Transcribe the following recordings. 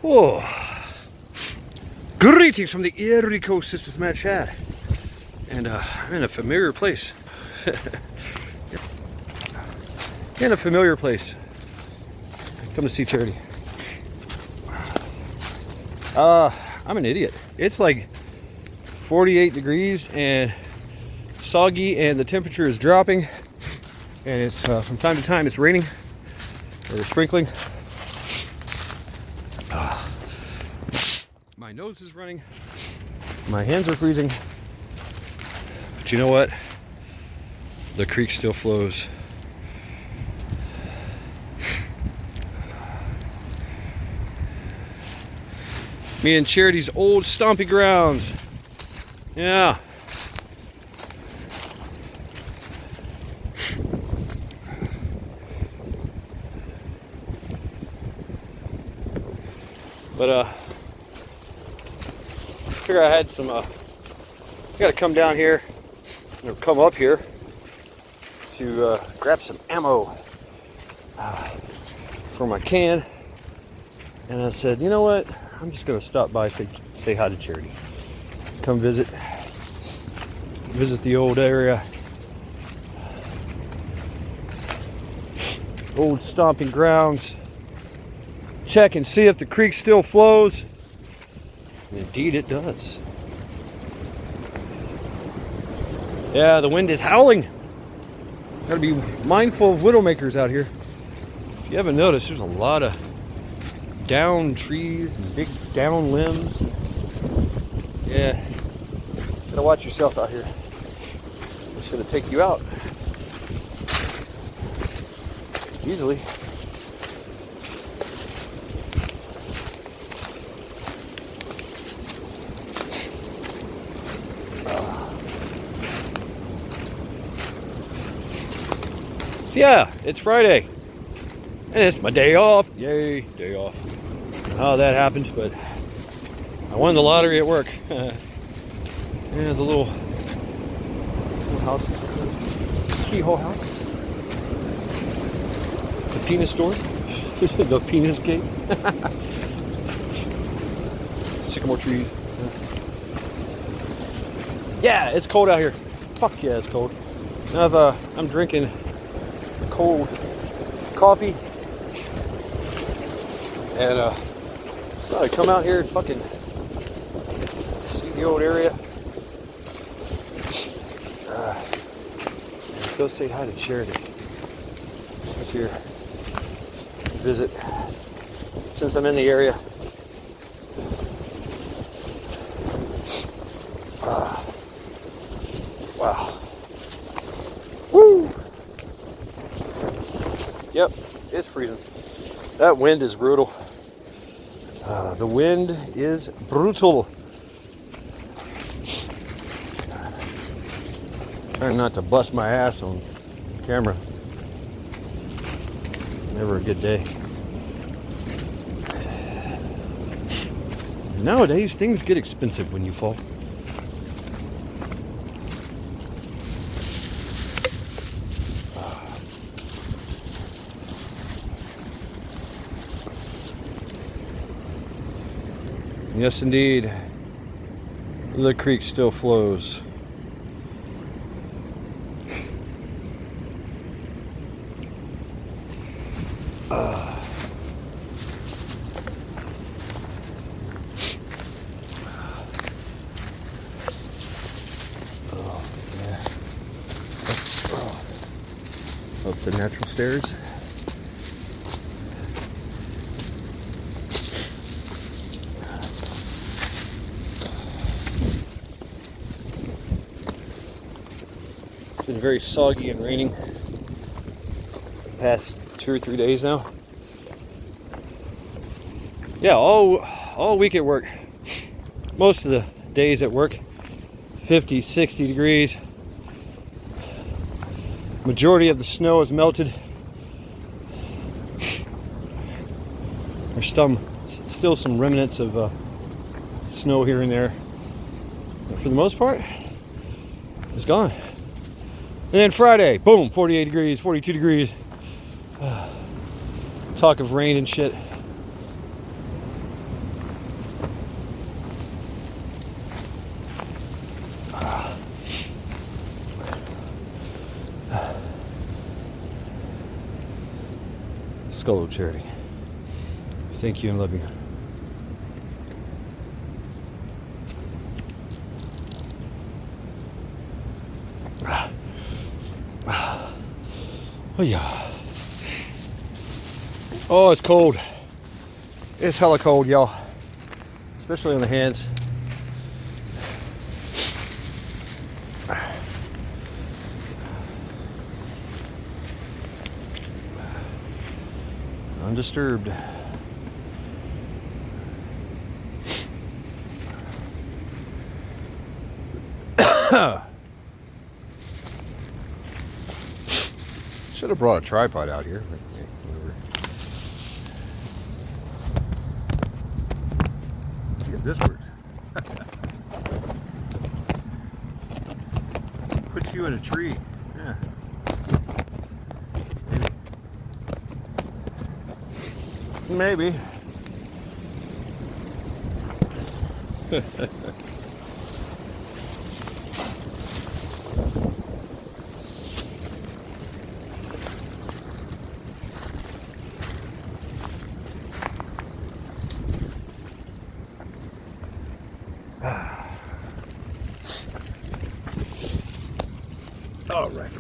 Oh, greetings from the Erie Coast. This is Matt Chad, and I'm in a familiar place. In a familiar place. Come to see Charity. I'm an idiot. It's like 48 degrees and soggy, and the temperature is dropping, and it's from time to time it's raining or sprinkling. My nose is running, my hands are freezing, but you know what? The creek still flows. Me and Charity's old stomping grounds. Yeah. But figure I had some gotta come down here or come up here to grab some ammo for my can, and I said, you know what, I'm just gonna stop by, say hi to Charity, come visit the old area, old stomping grounds, check and see if the creek still flows. And indeed it does. Yeah, the wind is howling. Gotta be mindful of widowmakers out here. If you haven't noticed, there's a lot of down trees and big down limbs. Yeah, gotta watch yourself out here. I should have taken you out easily. So yeah, it's Friday, and it's my day off. Yay, day off. I don't know how that happened, but I won the lottery at work. Yeah, the little house is keyhole house. The penis store. The penis gate. Sycamore trees. Yeah, it's cold out here. Fuck yeah, it's cold. Now I'm drinking cold coffee, and so I come out here and fucking see the old area. Go say hi to Charity. She's here. Visit since I'm in the area. Wow. Woo! Yep, it's freezing. That wind is brutal. The wind is brutal. Trying not to bust my ass on camera. Never a good day. Nowadays, things get expensive when you fall. Yes, indeed, the creek still flows. Up the natural stairs. It's been very soggy and raining the past 2 or 3 days now. Yeah, all week at work. Most of the days at work, 50, 60 degrees. Majority of the snow is melted. There's still some remnants of snow here and there, but for the most part, it's gone. And then Friday, boom, 48 degrees, 42 degrees. Talk of rain and shit. Skull Charity. Thank you and love you. Oh yeah. Oh, it's cold. It's hella cold, y'all. Especially on the hands. Undisturbed. Should have brought a tripod out here. See if this works. Put you in a tree. Yeah. Maybe. All right.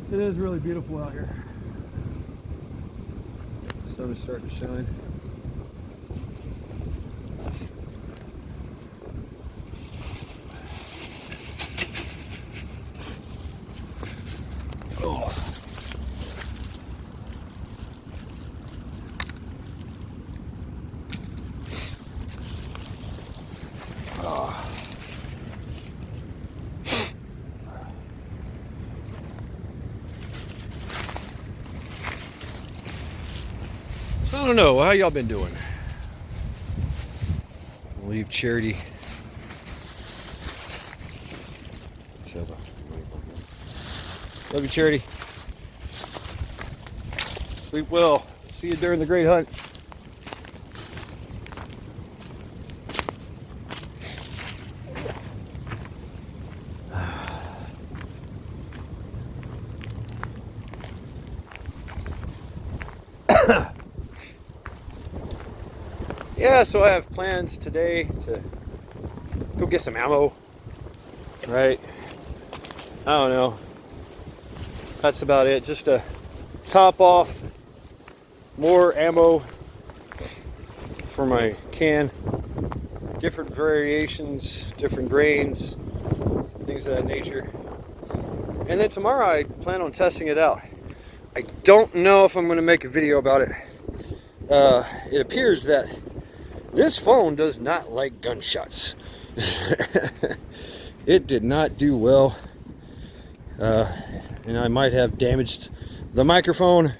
It is really beautiful out here. The sun is starting to shine. Oh. I don't know, how y'all been doing? I'll leave Charity. Love you, Charity. Sleep well. See you during the great hunt. Yeah, so I have plans today to go get some ammo, right? I don't know. That's about it. Just to top off more ammo for my can. Different variations, different grains, things of that nature. And then tomorrow I plan on testing it out. I don't know if I'm going to make a video about it. It appears that this phone does not like gunshots. It did not do well and I might have damaged the microphone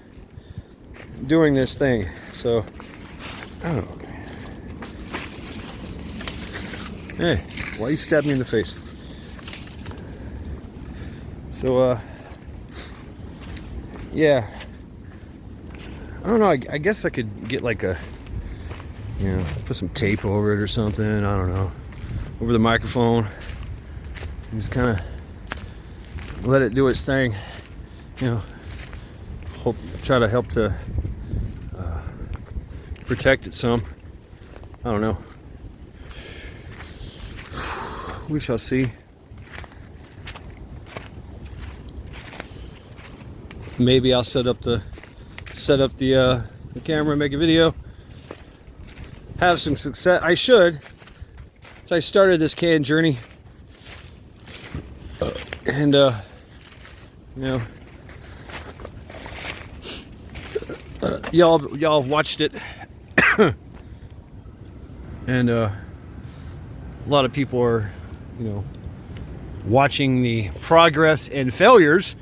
doing this thing. So, I don't know. Hey, why you stab me in the face? So, yeah. I don't know. I guess I could get like a, put some tape over it or something. I don't know. Over the microphone. Just kind of let it do its thing. Try to help to protect it some. I don't know. We shall see. Maybe I'll set up the camera, make a video, have some success. I should. So I started this can journey, and y'all watched it, and a lot of people are, watching the progress and failures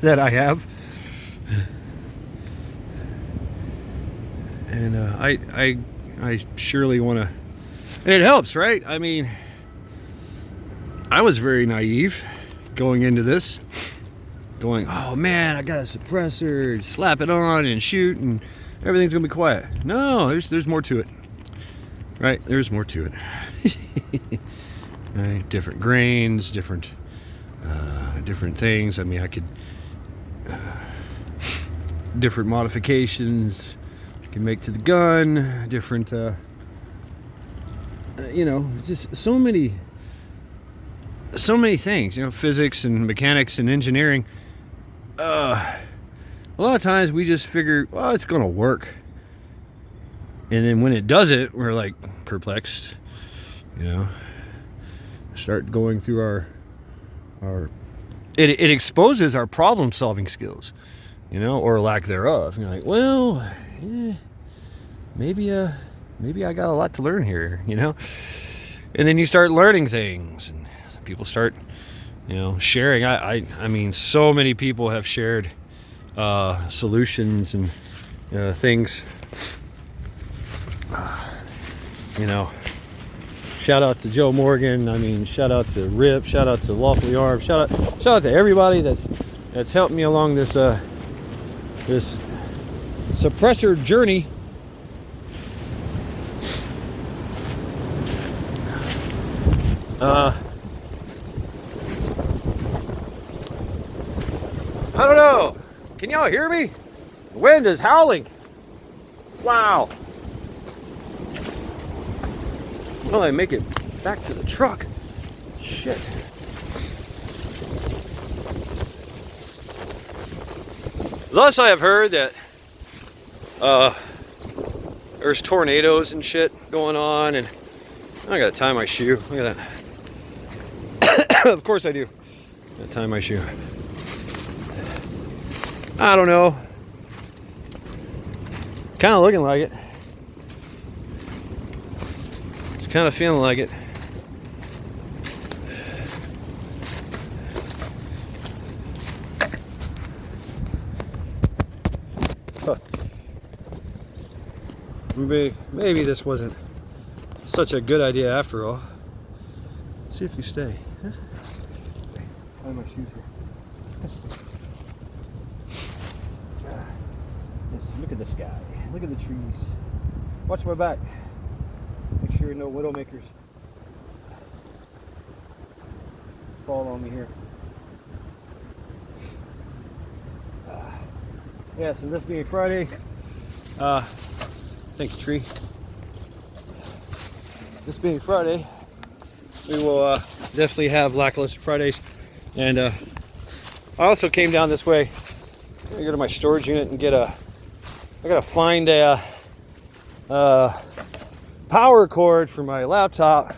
that I have, and I surely want to, and it helps, right? I mean, I was very naive going into this, going, oh man, I got a suppressor, slap it on and shoot, and everything's gonna be quiet. No, there's more to it, right? There's more to it. Right? Different grains, different things. I mean, I could different modifications you can make to the gun, different just so many things, physics and mechanics and engineering. A lot of times we just figure, well, it's gonna work, and then when it doesn't, we're like perplexed. Start going through our it exposes our problem solving skills, or lack thereof. You're like, well, maybe I got a lot to learn here, and then you start learning things, and people start sharing. I mean, so many people have shared solutions and things. Shout out to Joe Morgan. I mean, shout out to Rip. Shout out to Lawfully Armed. Shout out to everybody that's helped me along this this suppressor journey. I don't know. Can y'all hear me? The wind is howling. Wow. Well, I make it back to the truck. Shit. Thus, I have heard that there's tornadoes and shit going on, and I gotta tie my shoe. Look at that. Of course I do. Gotta tie my shoe. I don't know. Kind of looking like it. It's kind of feeling like it. Huh. Maybe this wasn't such a good idea after all. Let's see if you stay. Huh? Tie my shoes here. Yes, look at the sky. Look at the trees. Watch my back. Make sure no widowmakers fall on me here. Yes, and this being Friday, thank you, tree. This being Friday, we will definitely have Lackluster Fridays. And I also came down this way. I'm gonna go to my storage unit and I gotta find a power cord for my laptop.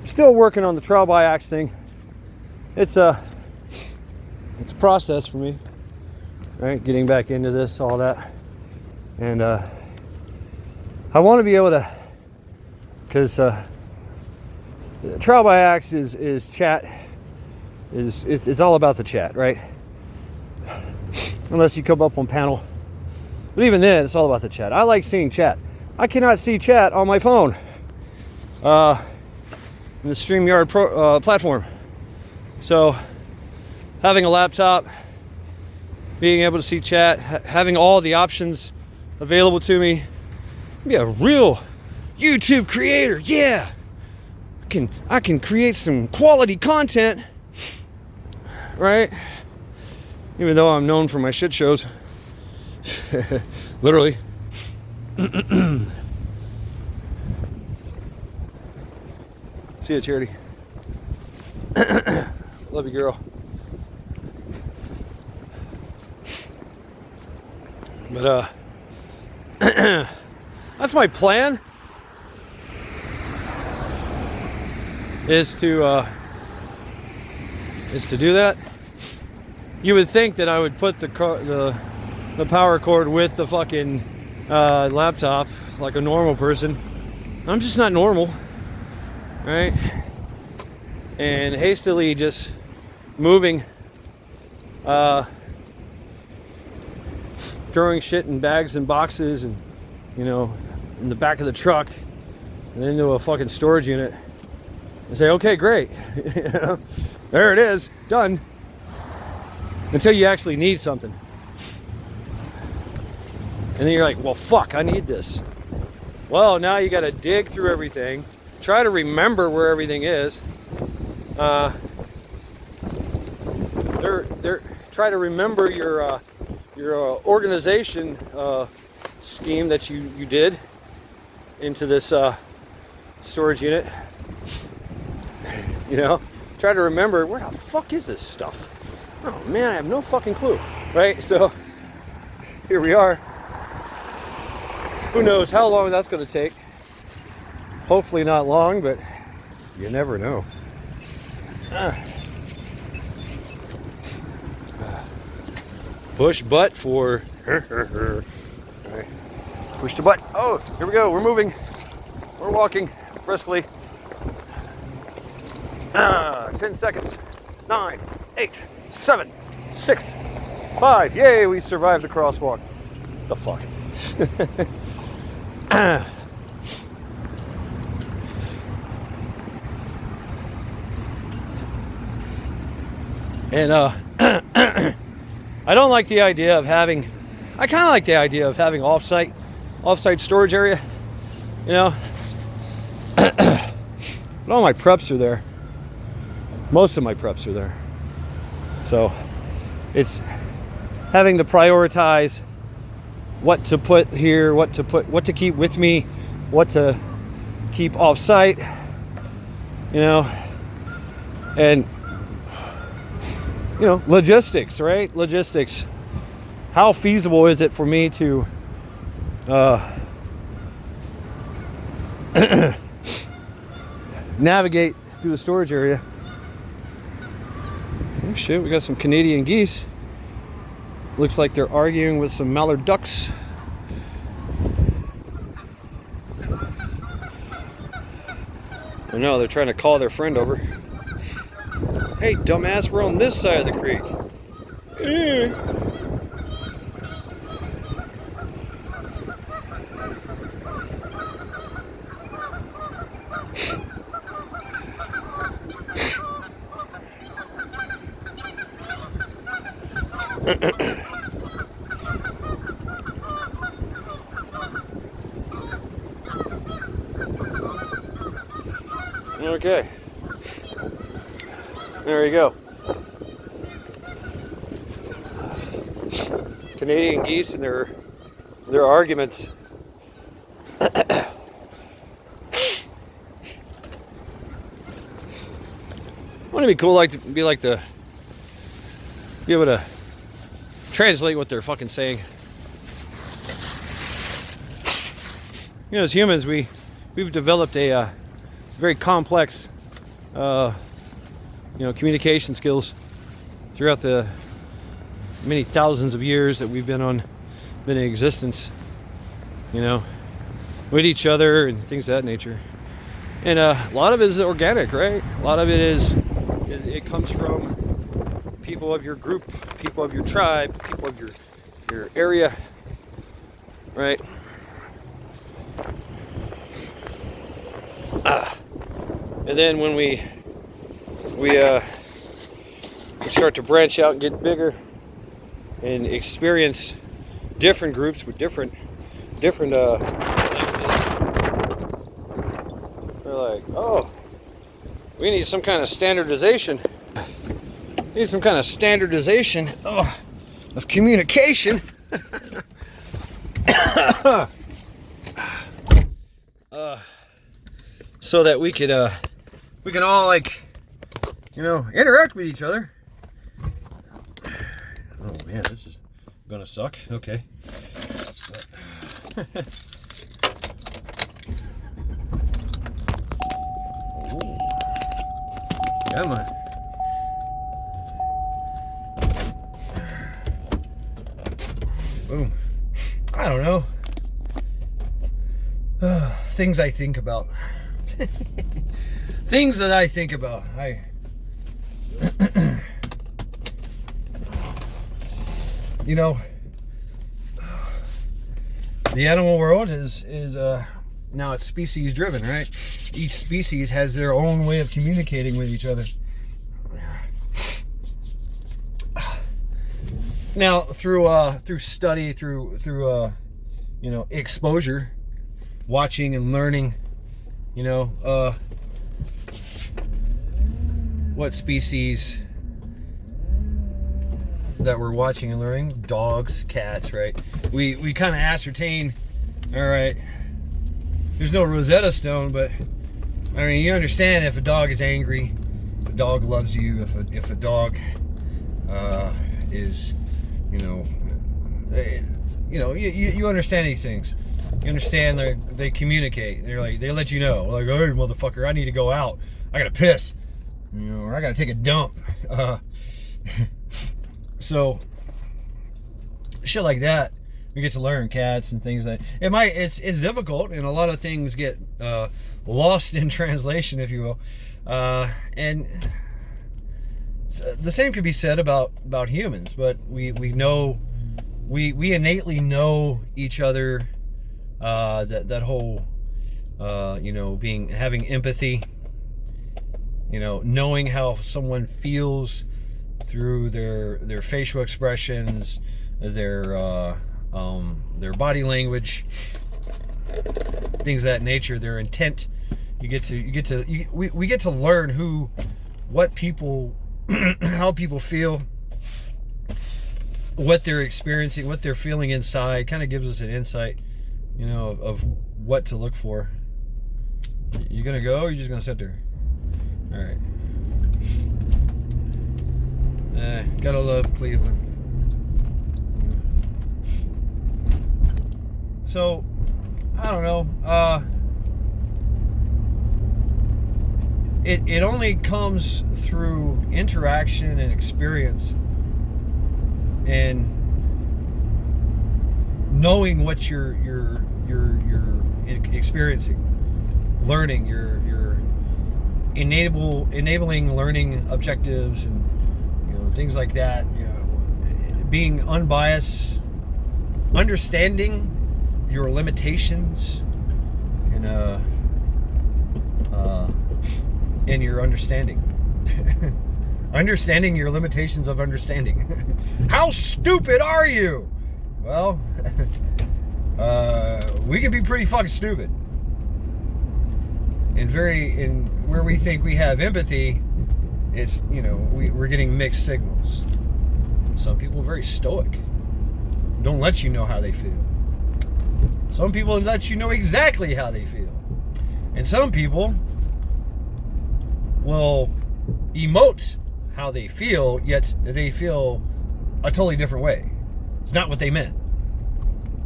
Still working on the trial by axe thing. It's a process for me, right? Getting back into this, all that, and I want to be able to, because trial by axe is chat is it's all about the chat, right? Unless you come up on panel. But even then, it's all about the chat. I like seeing chat. I cannot see chat on my phone. In the StreamYard platform. So, having a laptop, being able to see chat, having all the options available to me, be a real YouTube creator. Yeah, I can create some quality content, right? Even though I'm known for my shit shows, literally. See you, Charity. Love you, girl. But that's my plan. Is to do that. You would think that I would put the power cord with the fucking laptop like a normal person. I'm just not normal, right? And hastily just moving, throwing shit in bags and boxes and, you know, in the back of the truck and into a fucking storage unit and say, okay, great. There it is, done. Until you actually need something. And then you're like, well, fuck, I need this. Well, now you got to dig through everything, try to remember where everything is. Try to remember your organization scheme that you did into this storage unit. You know, try to remember, where the fuck is this stuff? Oh man, I have no fucking clue, right? So here we are. Who knows how long that's going to take? Hopefully not long, but you never know. Push butt for right. Push the butt. Oh, here we go. We're moving. We're walking briskly. 10 seconds. 9, 8, 7, 6, 5. Yay, we survived the crosswalk. The fuck? And I don't like the idea of having, I kind of like the idea of having off-site storage area, you know. But all my preps are there. Most of my preps are there. So it's having to prioritize what to put here, what to keep with me, what to keep off-site, you know, and you know, logistics, right? Logistics. How feasible is it for me to navigate through the storage area? Oh shit, we got some Canadian geese. Looks like they're arguing with some mallard ducks. Oh no, they're trying to call their friend over. Hey, dumbass, we're on this side of the creek. Okay. There you go. Canadian geese and their arguments. Wouldn't it be cool to be able to translate what they're fucking saying? You know, as humans, we've developed a very complex communication skills throughout the many thousands of years that we've been in existence, you know, with each other and things of that nature. And a lot of it is organic, right? A lot of it it comes from people of your group, people of your tribe, people of your area, right? And then when we start to branch out and get bigger and experience different groups with different languages, we're like, oh, we need some kind of standardization. We need some kind of standardization of communication. So that we can all, like, interact with each other. Oh man, this is gonna suck. Okay. Come on. Boom. I don't know. Things I think about. Things that I think about. The animal world is now it's species driven, right? Each species has their own way of communicating with each other. Now through study, through exposure, watching and learning, what species that we're watching and learning, dogs, cats, right? We kind of ascertain, all right, there's no Rosetta Stone, but I mean, you understand if a dog is angry, if a dog loves you, if a dog is, you understand these things. You understand they communicate. They let you know, like, hey, motherfucker, I need to go out. I gotta piss, or I gotta take a dump. So shit like that, we get to learn. Cats and things like it's difficult, and a lot of things get lost in translation, if you will. And the same could be said about humans, but we innately know each other. That whole having empathy, knowing how someone feels through their facial expressions, their body language, things of that nature, their intent. We get to learn what people how people feel, what they're experiencing, what they're feeling inside. Kind of gives us an insight, of what to look for. You gonna go, or you just gonna sit there? All right. Gotta love Cleveland. So, I don't know. It only comes through interaction and experience, and knowing what you're experiencing, learning, you're enabling learning objectives and things like that. Being unbiased, understanding your limitations, and your understanding. Understanding your limitations of understanding. How stupid are you? Well, we can be pretty fucking stupid. And where we think we have empathy, it's, we're getting mixed signals. Some people are very stoic. Don't let you know how they feel. Some people let you know exactly how they feel. And some people will emote how they feel, yet they feel a totally different way. It's not what they meant.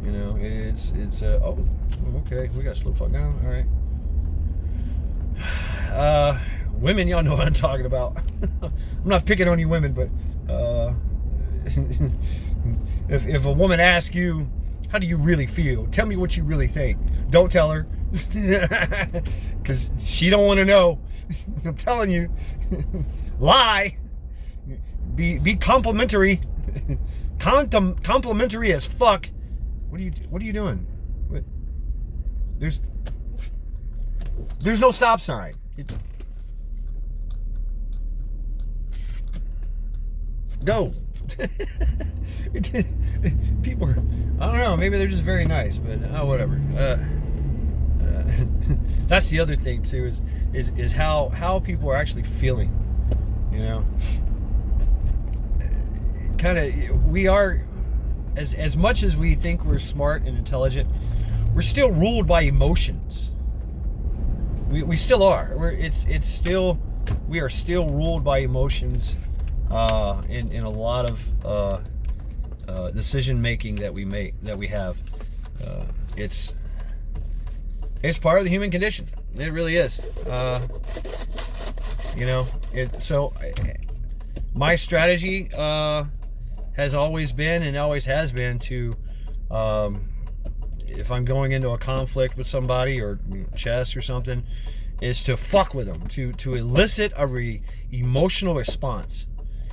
It's oh, okay, we got to slow fuck down. All right. Women, y'all know what I'm talking about. I'm not picking on you women, but if a woman asks you, how do you really feel? Tell me what you really think. Don't tell her, because she don't want to know. I'm telling you. Lie. be complimentary, complimentary as fuck. What are you doing? What? There's no stop sign. Go. People are, I don't know, maybe they're just very nice, but whatever. That's the other thing too, is how people are actually feeling, you know. Kind of, we are, as much as we think we're smart and intelligent, we're still ruled by emotions. We still are. We are still ruled by emotions in a lot of decision making that we have. It's part of the human condition. It really is. You know, so my strategy has always been and always has been to, if I'm going into a conflict with somebody or chess or something, is to fuck with them, to elicit a emotional response.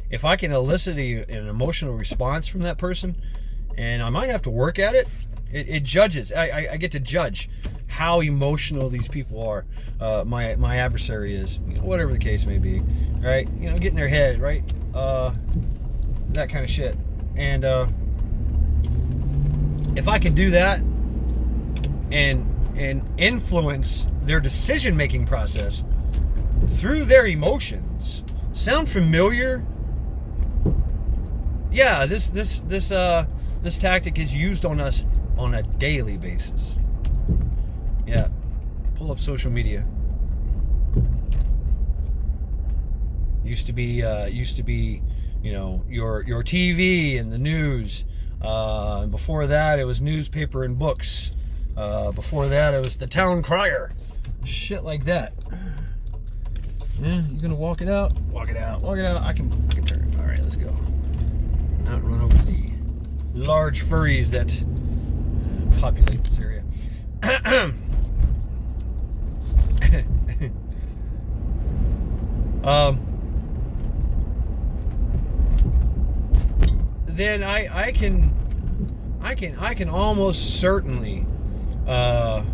If I can elicit an emotional response from that person, and I might have to work at it, it judges. I get to judge how emotional these people are. My adversary is, you know, whatever the case may be, right? You know, get in their head, right? That kind of shit. And if I can do that and influence their decision-making process through their emotions, sound familiar? Yeah, this tactic is used on us on a daily basis. Yeah, pull up social media. Used to be, you know, your TV and the news. Before that, it was newspaper and books. Before that, it was the town crier. Shit like that. Yeah, you gonna walk it out? Walk it out. Walk it out. I can turn. All right, let's go. Not run over the large furries that populate this area. Then I can almost certainly have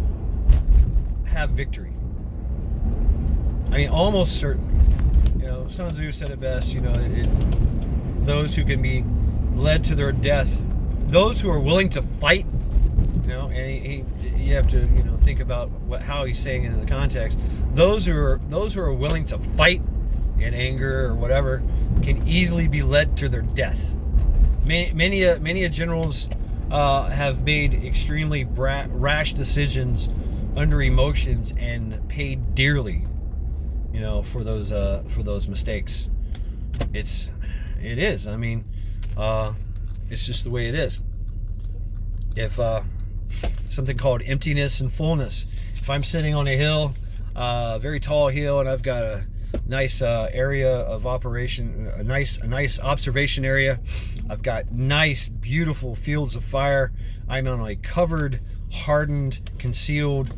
victory. I mean, almost certainly. You know, Sun Tzu said it best. You know, those who can be led to their death, those who are willing to fight. You know, and you have to, you know, think about how he's saying it in the context. Those who are willing to fight in anger or whatever can easily be led to their death. Many generals have made extremely rash decisions under emotions and paid dearly, you know, for those mistakes. It is. I mean, it's just the way it is. If something called emptiness and fullness. If I'm sitting on a hill, very tall hill, and I've got a nice area of operation, a nice observation area. I've got nice, beautiful fields of fire. I'm on a covered, hardened, concealed,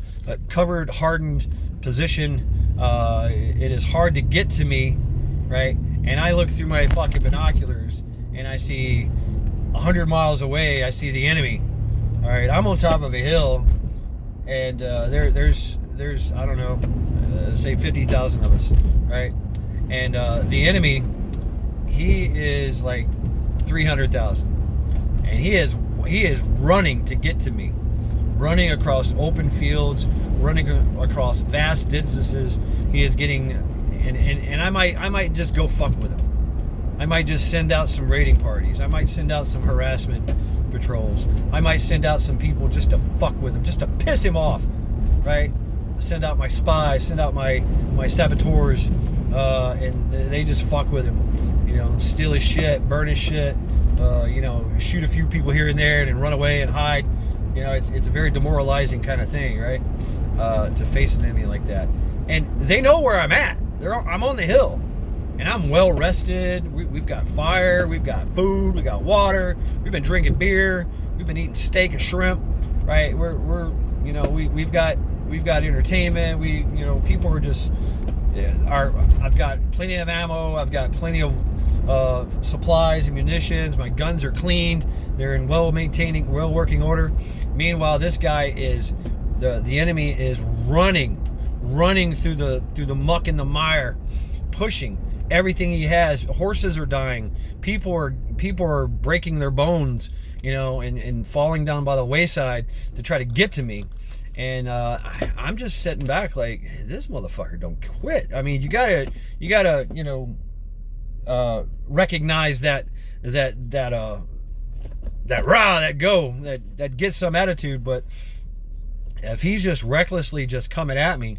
covered, hardened position. It is hard to get to me, right? And I look through my fucking binoculars, and I see 100 miles away, I see the enemy. All right, I'm on top of a hill, and there's I don't know, say 50,000 of us, right? And the enemy, he is like 300,000, and he is running to get to me, running across open fields, running across vast distances. He is getting, and I might just go fuck with him. I might just send out some raiding parties. I might send out some harassment patrols. I might send out some people just to fuck with him, just to piss him off, right? Send out my spies, send out my saboteurs, and they just fuck with him. You know, steal his shit, burn his shit, you know, shoot a few people here and there and then run away and hide. You know, it's a very demoralizing kind of thing, right? To face an enemy like that. And they know where I'm at. I'm on the hill. And I'm well rested. We've got fire, we've got food, we got water, we've been drinking beer, we've been eating steak and shrimp, right? We're you know, we've got entertainment. People are just I've got plenty of ammo, I've got plenty of supplies and munitions. My guns are cleaned. They're in well-maintaining, well-working order. Meanwhile, this guy is the enemy is running through the muck and the mire, pushing everything he has. Horses are dying. People are breaking their bones, and falling down by the wayside to try to get to me. And I'm just sitting back like, this motherfucker don't quit. I mean, you gotta recognize that gets some attitude. But if he's just recklessly just coming at me,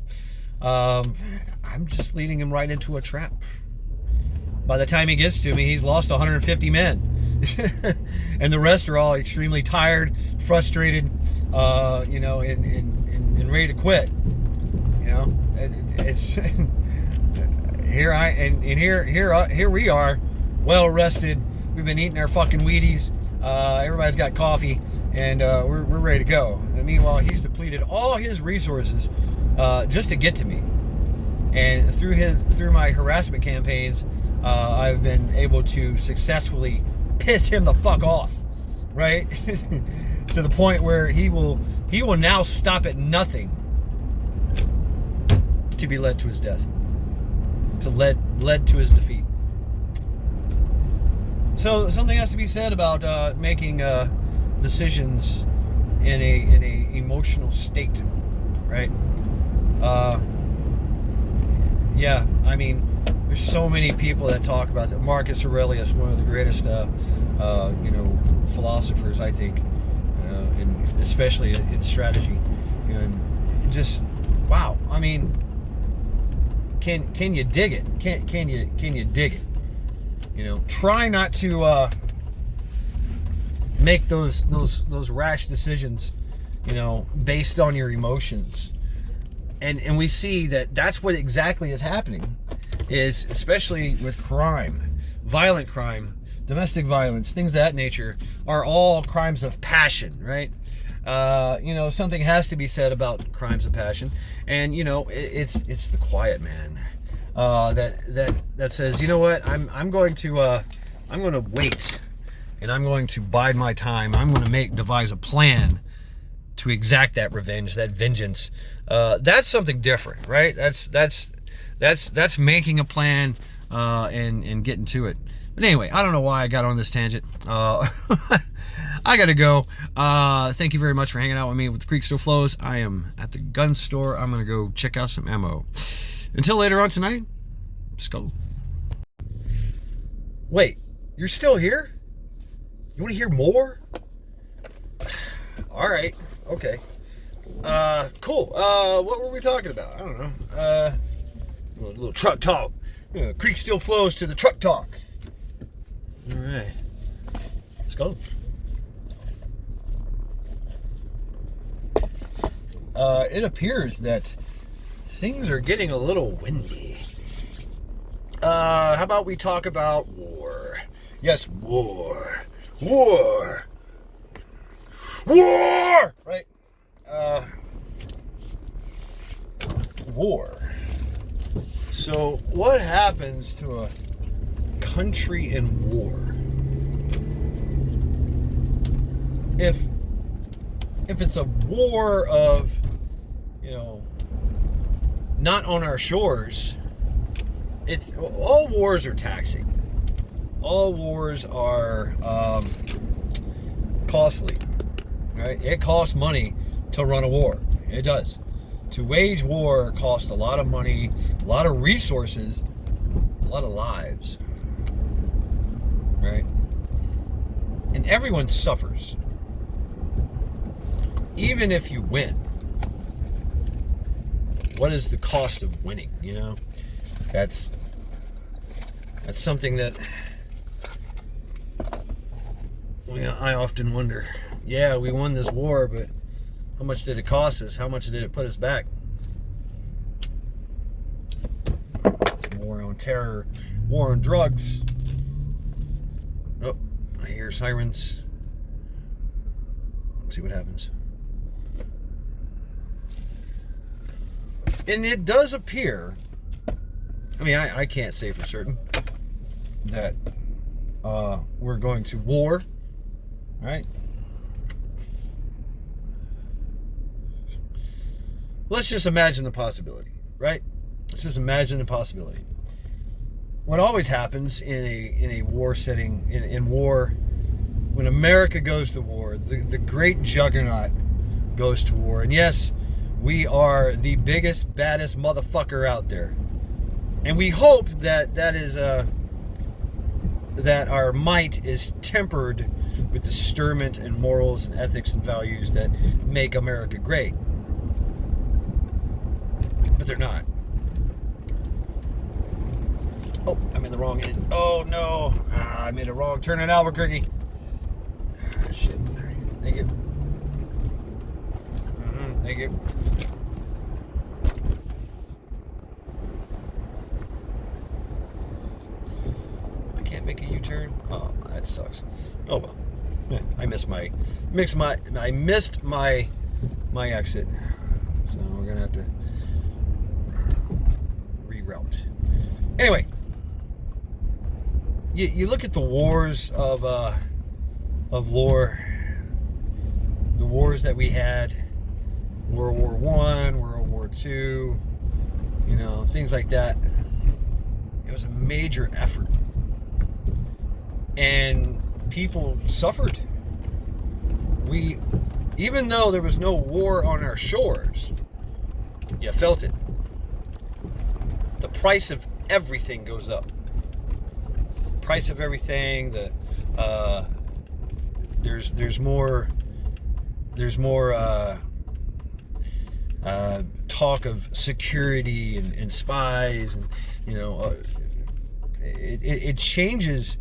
I'm just leading him right into a trap. By the time he gets to me, he's lost 150 men. And the rest are all extremely tired, frustrated, and ready to quit. It's here we are, well rested. We've been eating our fucking Wheaties. Everybody's got coffee, and we're ready to go. And meanwhile, he's depleted all his resources just to get to me. And through my harassment campaigns, I've been able to successfully piss him the fuck off, right? To the point where he will now stop at nothing to be led to his death, led to his defeat. So something has to be said about making decisions in a emotional state, right? Yeah, I mean, there's so many people that talk about that. Marcus Aurelius, one of the greatest, philosophers, I think, and especially in strategy, and just wow. I mean, can you dig it? Can you dig it? Try not to make those rash decisions, based on your emotions. And we see that's what exactly is happening, is especially with crime, violent crime, domestic violence, things of that nature are all crimes of passion, right? Something has to be said about crimes of passion, and it's the quiet man that says, you know what, I'm going to wait, and I'm going to bide my time. I'm going to devise a plan to exact that revenge, that vengeance. That's something different, right? That's making a plan and getting to it. But anyway, I don't know why I got on this tangent. I gotta go. Thank you very much for hanging out with me with The Creek Still Flows. I am at the gun store. I'm gonna go check out some ammo. Until later on tonight, Skull. Wait, you're still here? You want to hear more? All right. Okay. Cool. What were we talking about? I don't know. A little truck talk. Creek Still Flows to the truck talk. All right. Let's go. It appears that things are getting a little windy. How about we talk about war? Yes, war. War! War! Right? War. So, what happens to a country in war? If it's a war of, not on our shores, all wars are taxing. All wars are costly, right? It costs money to run a war. It does. To wage war costs a lot of money, a lot of resources, a lot of lives, right? And everyone suffers. Even if you win, what is the cost of winning? That's something that I often wonder. Yeah, we won this war, but how much did it cost us? How much did it put us back? War on terror, war on drugs. Oh, I hear sirens. Let's see what happens. And it does appear, I can't say for certain that we're going to war, right? Let's just imagine the possibility, right? Let's just imagine the possibility. What always happens in a war setting, in war, when America goes to war, the great juggernaut goes to war. And yes, we are the biggest, baddest motherfucker out there. And we hope that that our might is tempered with discernment and morals and ethics and values that make America great. But they're not. Oh, I'm in the wrong end. Oh no, I made a wrong turn in Albuquerque. Shit. Thank you. Thank you. I can't make a U-turn. Oh, that sucks. Oh well. I missed my exit. So we're gonna have to reroute. Anyway, you look at the wars of lore, the wars that we had, World War I, World War II, things like that. It was a major effort. And people suffered. Even though there was no war on our shores, you felt it. The price of everything goes up. Price of everything. There's more talk of security and spies, and it changes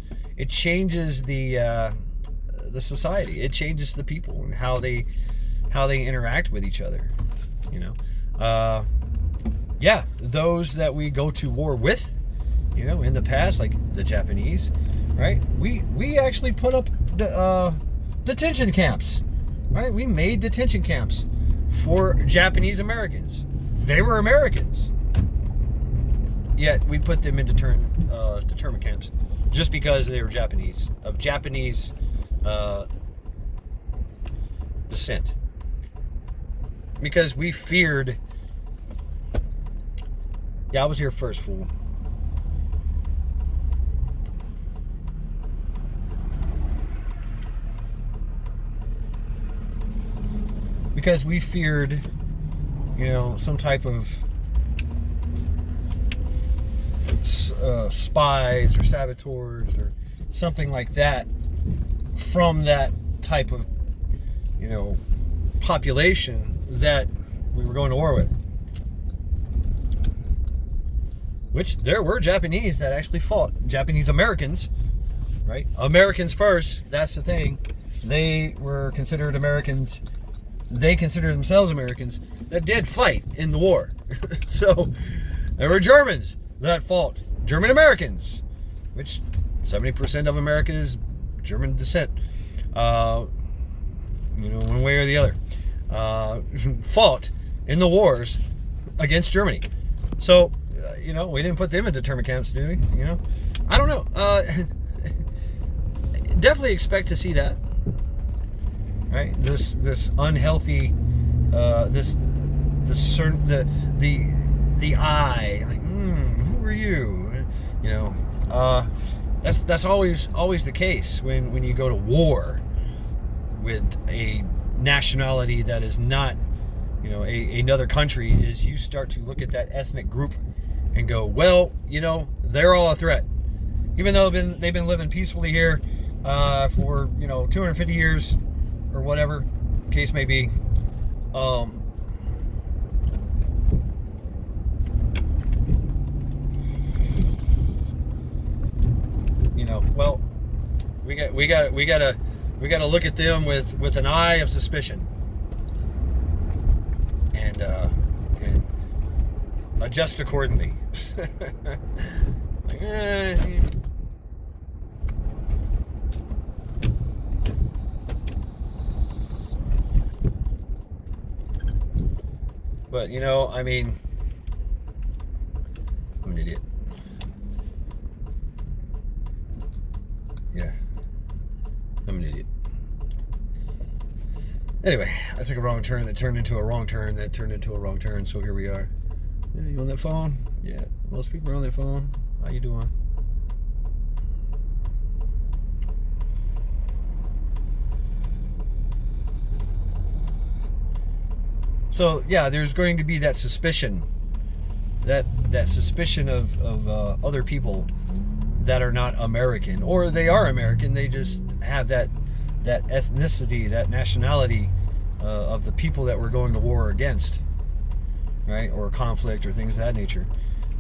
the society. It changes the people and how they interact with each other. Those that we go to war with, in the past, like the Japanese, right? We actually put up the detention camps, right? We made detention camps for Japanese Americans. They were Americans, yet we put them into internment camps just because they were Japanese, of Japanese descent, because we feared. Yeah, I was here first, fool. Because we feared, some type of spies or saboteurs or something like that from that type of, population that we were going to war with. Which there were Japanese that actually fought. Japanese Americans, right? Americans first, that's the thing. They were considered Americans. They considered themselves Americans that did fight in the war. So there were Germans that fought. German Americans, which 70% of America is German descent. One way or the other. Fought in the wars against Germany. So, we didn't put them in internment camps, did we? I don't know. Definitely expect to see that. Right? This unhealthy, the eye, like, who are you? That's always the case when you go to war with a nationality that is not, another country, is you start to look at that ethnic group and go, well, they're all a threat, even though they've been living peacefully here for 250 years. Or whatever case may be. Well, we gotta look at them with an eye of suspicion, and adjust accordingly. But, I'm an idiot. Anyway, I took a wrong turn that turned into a wrong turn that turned into a wrong turn, so here we are. Yeah, you on that phone? Yeah, most people are on their phone. How you doing? So yeah, there's going to be that suspicion, that suspicion of other people that are not American, or they are American. They just have that ethnicity, that nationality of the people that we're going to war against, right? Or conflict or things of that nature.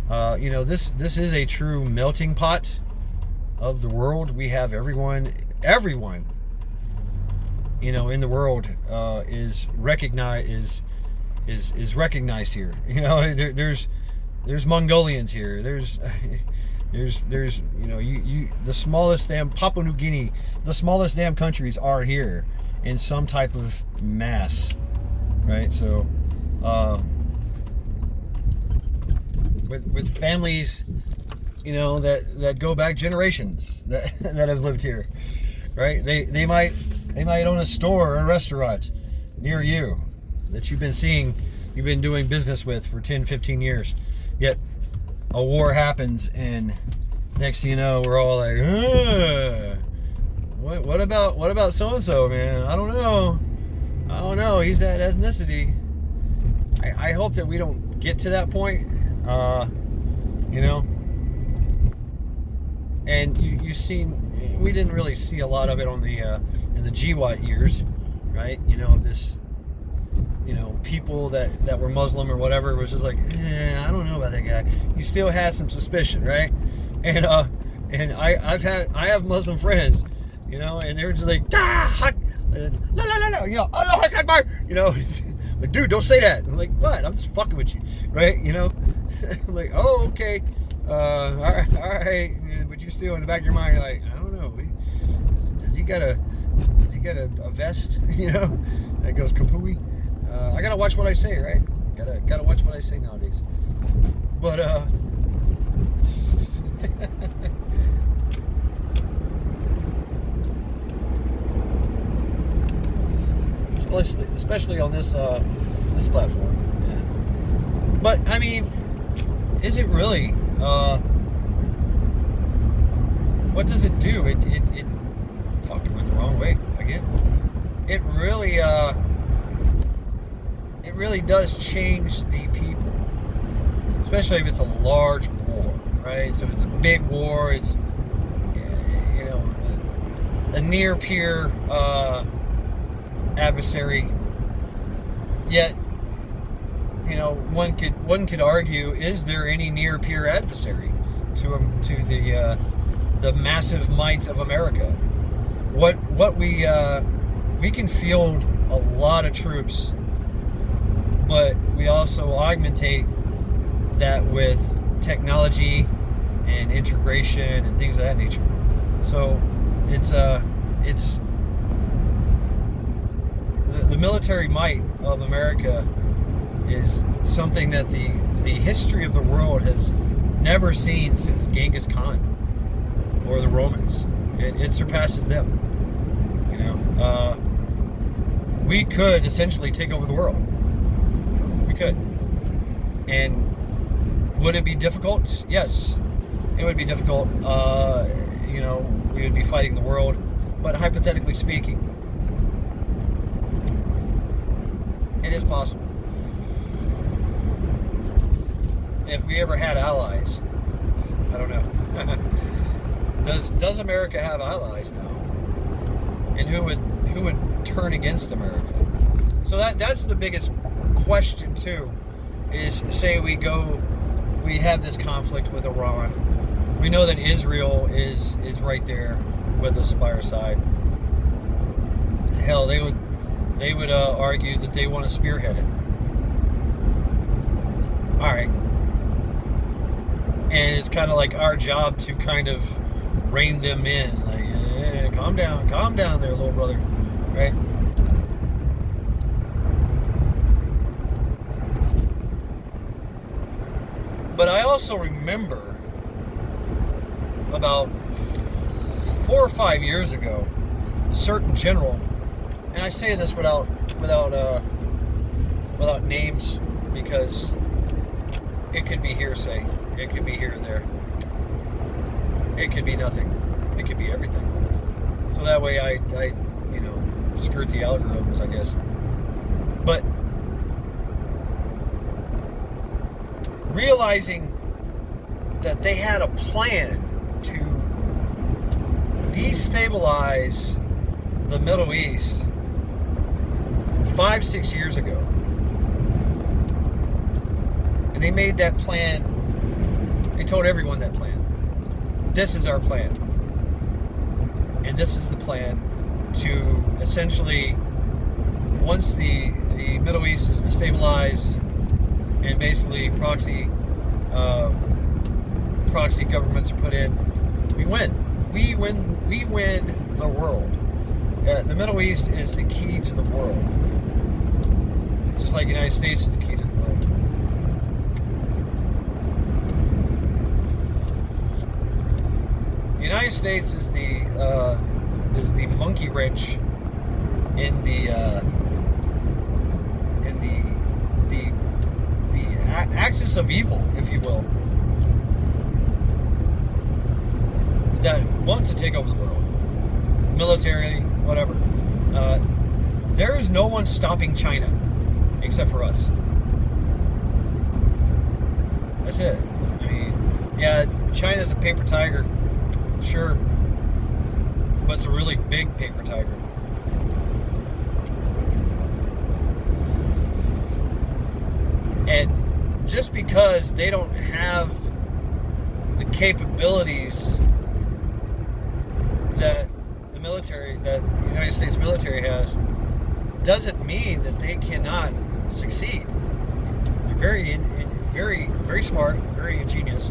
This is a true melting pot of the world. We have everyone, in the world is recognized here. There's Mongolians here. There's the smallest damn Papua New Guinea, the smallest damn countries are here in some type of mass, right? So, with families, that go back generations that have lived here, right? They might own a store or a restaurant near you that you've been doing business with for 10, 15 years. Yet a war happens, and next thing you know, we're all like, what about so and so, man? I don't know. He's that ethnicity. I hope that we don't get to that point. And you've seen, we didn't really see a lot of it on the in the GWAT years, right? This. People that were Muslim or whatever was just like, I don't know about that guy. You still had some suspicion, right? And I have Muslim friends, and they're just like, Allah Akbar, like, dude, don't say that. I'm like, what? I'm just fucking with you, right? I'm like, oh, okay, all right, but you're still in the back of your mind, you're like, I don't know, does he got a vest, that goes kapooey? I gotta watch what I say, right? Gotta watch what I say nowadays. But especially on this platform. Yeah. But I mean, is it really? What does it do? It fucking went the wrong way again. It really does change the people, especially if it's a large war, right? So if it's a big war, it's a near peer adversary. Yet, one could argue: is there any near peer adversary to the massive might of America? What we can field a lot of troops. But we also augmentate that with technology and integration and things of that nature. So it's the military might of America is something that the history of the world has never seen since Genghis Khan or the Romans. It surpasses them. We could essentially take over the world. We could. And would it be difficult? Yes, it would be difficult. We would be fighting the world. But hypothetically speaking, it is possible. If we ever had allies, I don't know. Does America have allies now? And who would turn against America? So that's the biggest question too, is say we have this conflict with Iran. We know that Israel is right there with us by our side. Hell, they would argue that they want to spearhead it. All right, and it's kind of like our job to kind of rein them in, like, calm down there, little brother, right? But I also remember about 4 or 5 years ago, a certain general, and I say this without without names, because it could be hearsay. It could be here and there. It could be nothing. It could be everything. So that way I skirt the algorithms, I guess. But realizing that they had a plan to destabilize the Middle East 5-6 years ago. And they made that plan. They told everyone that plan. This is our plan. And this is the plan to essentially, once the Middle East is destabilized and basically proxy governments are put in, we win. We win the world. The Middle East is the key to the world. Just like the United States is the key to the world. The United States is the monkey wrench in the axis of evil, if you will, that want to take over the world, military, whatever. There is no one stopping China except for us. That's it. I mean, yeah, China's a paper tiger, sure, but it's a really big paper tiger. And just because they don't have the capabilities that the United States military has, doesn't mean that they cannot succeed. They're very, very smart, very ingenious.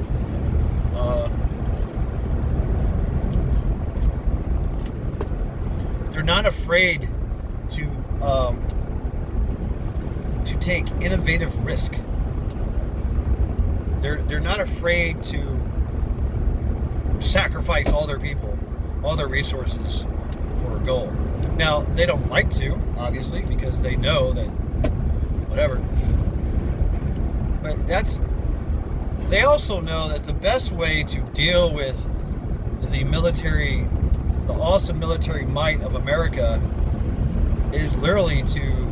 They're not afraid to take innovative risk. They're not afraid to sacrifice all their people, all their resources for a goal. Now, they don't like to, obviously, because they know that whatever. But they also know that the best way to deal with the military, the awesome military might of America, is literally to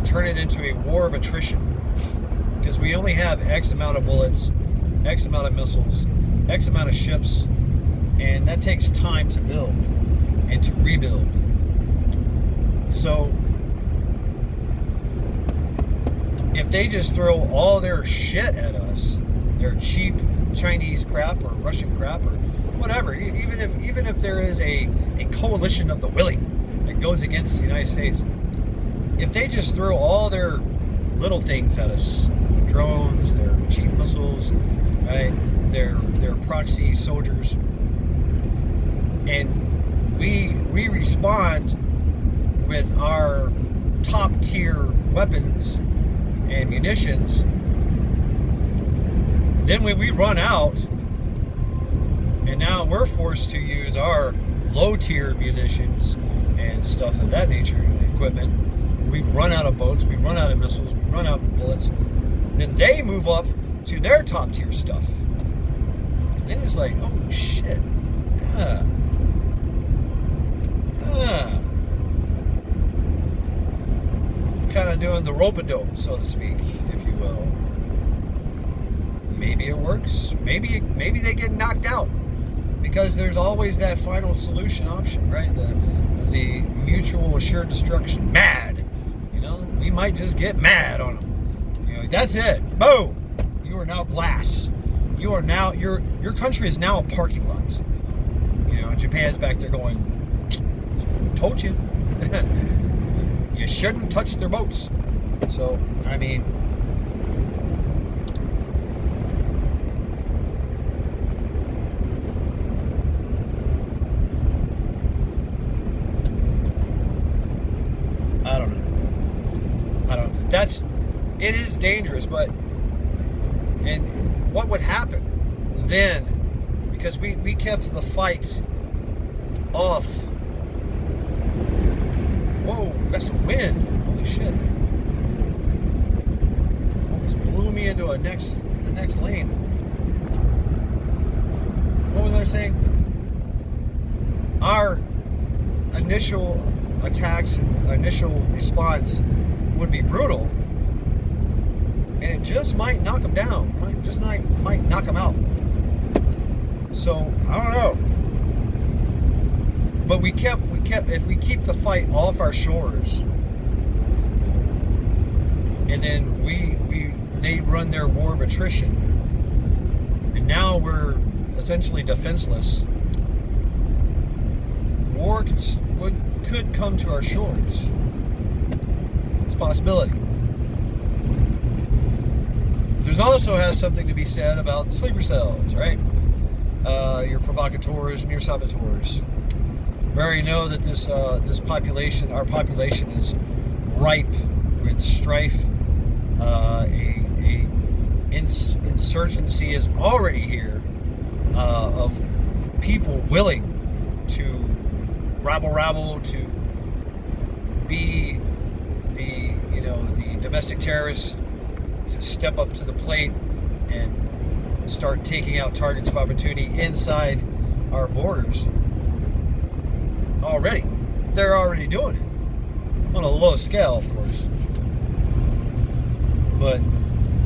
turn it into a war of attrition. Because we only have X amount of bullets, X amount of missiles, X amount of ships, and that takes time to build and to rebuild. So if they just throw all their shit at us, their cheap Chinese crap or Russian crap or whatever, even if there is a coalition of the willing that goes against the United States, if they just throw all their little things at us, drones, their cheap missiles, right, their proxy soldiers, and we respond with our top tier weapons and munitions, then when we run out, and now we're forced to use our low tier munitions and stuff of that nature, equipment, we've run out of boats, we've run out of missiles, we've run out of bullets, then they move up to their top tier stuff. And then it's like, oh shit. It's kind of doing the rope-a-dope, so to speak, if you will. Maybe it works. Maybe they get knocked out. Because there's always that final solution option, right? The mutual assured destruction. MAD. We might just get mad on them. That's it. Boom. You are now glass. You are now, your country is now a parking lot. Japan's back there going, told you. You shouldn't touch their boats. So, I mean, I don't know. It is dangerous, and what would happen then, because we kept the fight off Whoa, we got some wind. Holy shit. Almost blew me into the next lane. What was I saying? Our initial attacks, initial response would be brutal, and it just might knock them down. Might knock them out. So I don't know. But we kept. If we keep the fight off our shores, and then they run their war of attrition, and now we're essentially defenseless. War could come to our shores. It's a possibility. There's also has something to be said about the sleeper cells, right? Your provocateurs and your saboteurs. We already know that this population, our population, is ripe with strife. Insurgency is already here of people willing to rabble, to be the domestic terrorists, to step up to the plate and start taking out targets of opportunity inside our borders. Already. They're already doing it. On a low scale, of course. But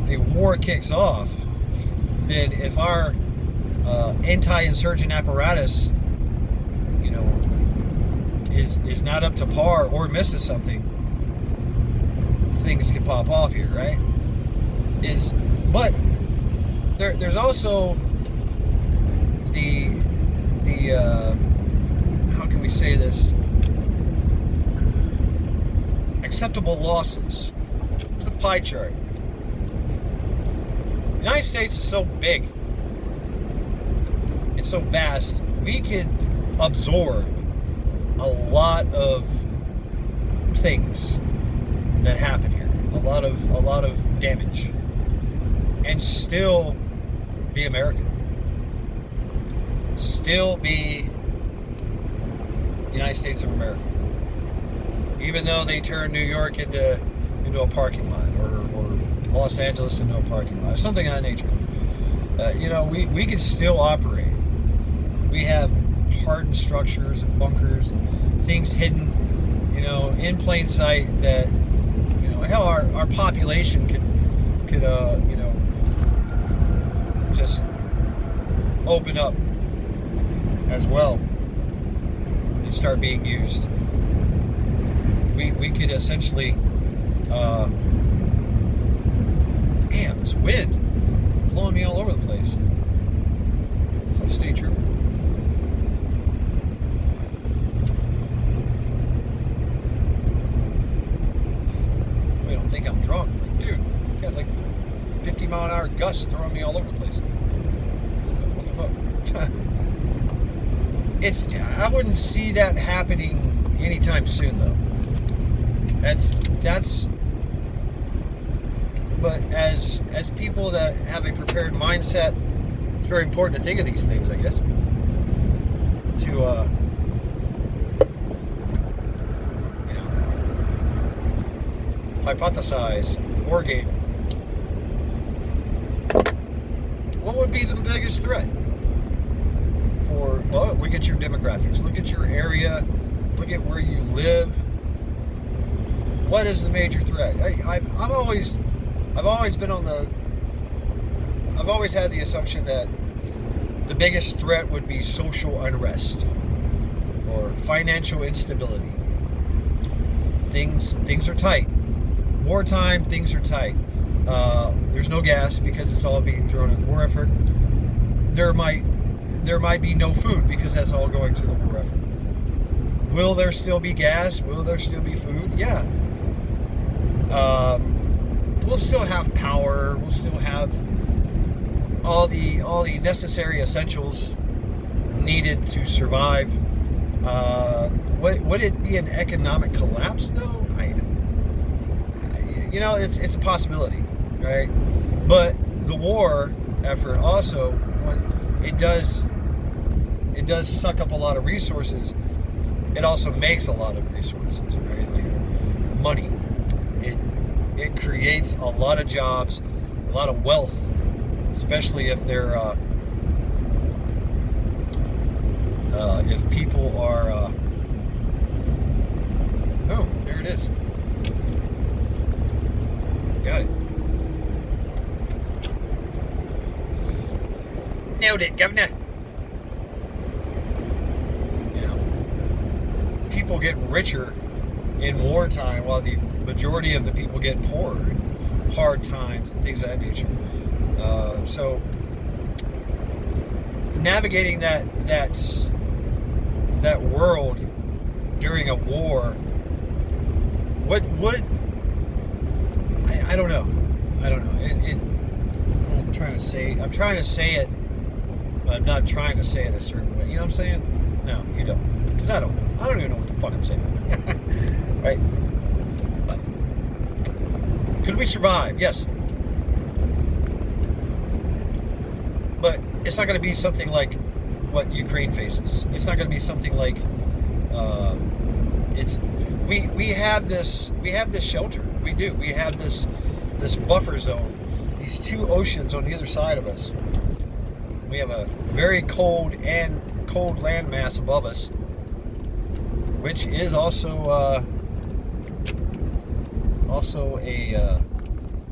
the war kicks off, then if our anti-insurgent apparatus, is not up to par or misses something, things can pop off here, right? But there's also the how can we say this? Acceptable losses. There's a pie chart. The United States is so big. It's so vast. We could absorb a lot of things that happen here. A lot of damage. And still be American. Still be United States of America. Even though they turn New York into a parking lot, or Los Angeles into a parking lot, or something of that nature. We can still operate. We have hardened structures and bunkers and things hidden, in plain sight that, hell, our population could just open up as well and start being used. We could essentially, man, this wind blowing me all over the place. It's like state trooper. We don't think I'm drunk. Like, dude, you got like 50-mile-an-hour gusts throwing me all over the place. What the fuck? I wouldn't see that happening anytime soon, though. But as people that have a prepared mindset, it's very important to think of these things, I guess. To hypothesize, war game. What would be the biggest threat? Well, look at your demographics, look at your area, look at where you live. What is the major threat? I've always had the assumption that the biggest threat would be social unrest or financial instability. Things are tight. Wartime, things are tight. There's no gas because it's all being thrown in the war effort. There might be no food because that's all going to the war effort. Will there still be gas? Will there still be food? Yeah. We'll still have power. We'll still have all the necessary essentials needed to survive. Would it be an economic collapse though? It's a possibility, right? But the war effort also, it does suck up a lot of resources. it also makes a lot of resources, right? Like money. It creates a lot of jobs, a lot of wealth, especially if they're if people are. Oh, there it is. Got it. Nailed it, Governor. You know, people get richer in wartime while the majority of the people get poorer in hard times and things of that nature. So navigating that world during a war, I don't know. I'm trying to say it, but I'm not trying to say it a certain way. You know what I'm saying? No, you don't. Because I don't know. I don't even know what the fuck I'm saying. Right? Could we survive? Yes. But it's not going to be something like what Ukraine faces. It's not going to be something like we have this shelter. We do. We have this buffer zone. These two oceans on the other side of us. We have a very cold land mass above us, which is also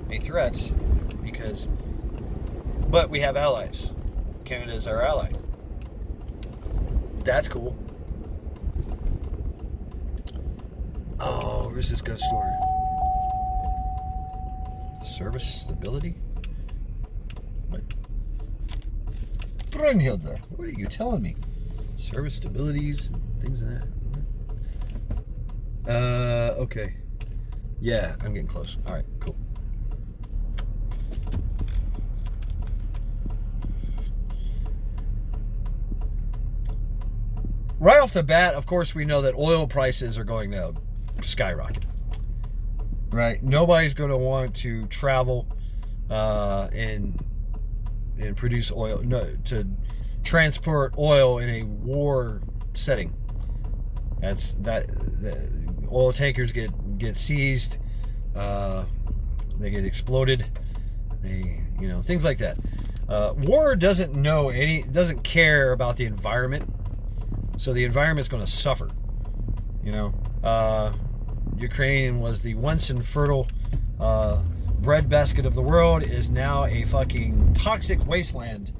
a threat but we have allies. Canada is our ally. That's cool. Oh, where's this gun store? Service stability? What? Brunhilde, what are you telling me? Service stabilities and things like that. Okay. Yeah, I'm getting close. All right, cool. Right off the bat, of course, we know that oil prices are going to skyrocket. Right? Nobody's going to want to travel and produce oil, to transport oil in a war setting. The oil tankers get seized, they get exploded, things like that. War doesn't care about the environment, so the environment's going to suffer. Ukraine was the once infertile breadbasket of the world, is now a fucking toxic wasteland.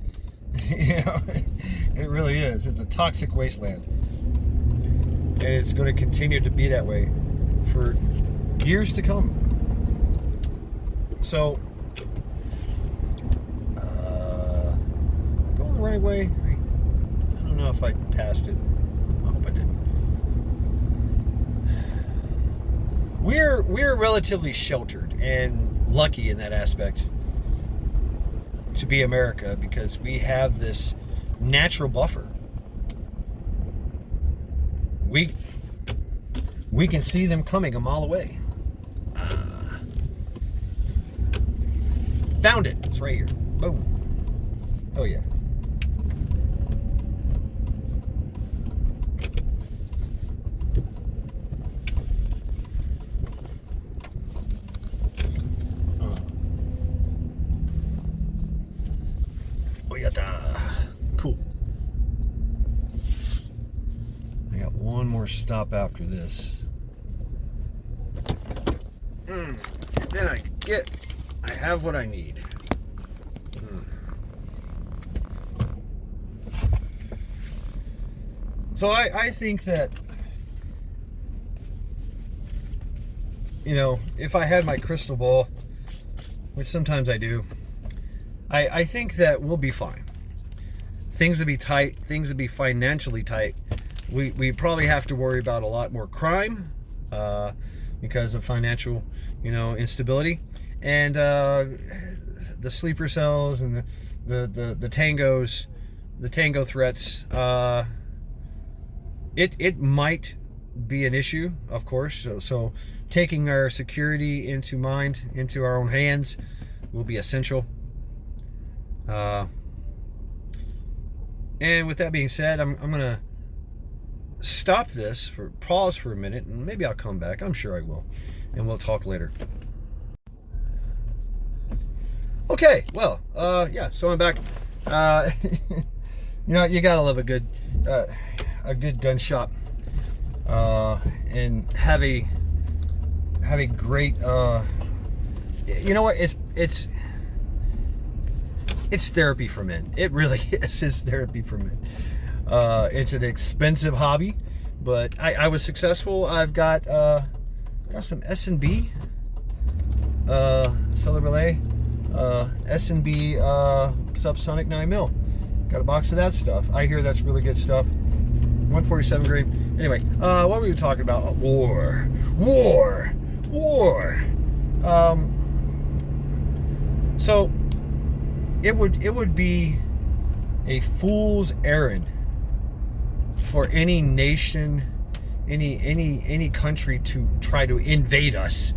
It really is. It's a toxic wasteland. And it's going to continue to be that way for years to come. So, going the right way. I don't know if I passed it. I hope I didn't. We're relatively sheltered and lucky in that aspect to be America, because we have this natural buffer. We can see them coming a mile away. Found it. It's right here. Boom. Oh yeah. Cool. I got one more stop after this. Then I have what I need. So I think that, if I had my crystal ball, which sometimes I do, I think that we'll be fine. Things will be tight. Things will be financially tight. We probably have to worry about a lot more crime because of financial, instability, and the sleeper cells and the tangos, the tango threats. It might be an issue, of course. So taking our security into our own hands, will be essential. And with that being said, I'm gonna stop this, pause for a minute, and maybe I'll come back. I'm sure I will, and we'll talk later. Okay, well, yeah, so I'm back. You know, you gotta love a good gun shop, and have a great. You know what? It's therapy for men. It really is. It's therapy for men. It's an expensive hobby, but I was successful. I've got some S&B Cellar Relay, S&B subsonic 9mm. Got a box of that stuff. I hear that's really good stuff. 147 grain. Anyway, what were we talking about? Oh, war. So it would be a fool's errand for any nation, any country to try to invade us,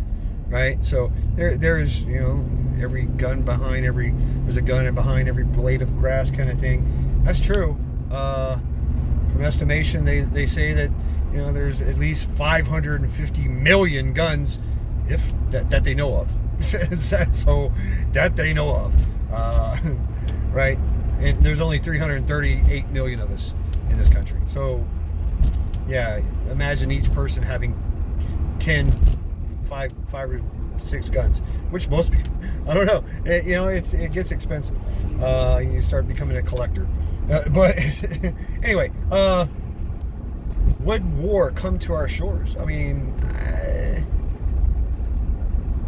right? So there's, you know, every gun behind there's a gun behind every blade of grass kind of thing. That's true. From estimation, they say that, you know, there's at least 550 million guns, if that they know of. So that they know of, right? And there's only 338 million of us in this country. So yeah, imagine each person having 5 or 6 guns, which most people, I don't know, you know, it gets expensive. You start becoming a collector. But anyway, would war come to our shores? I mean,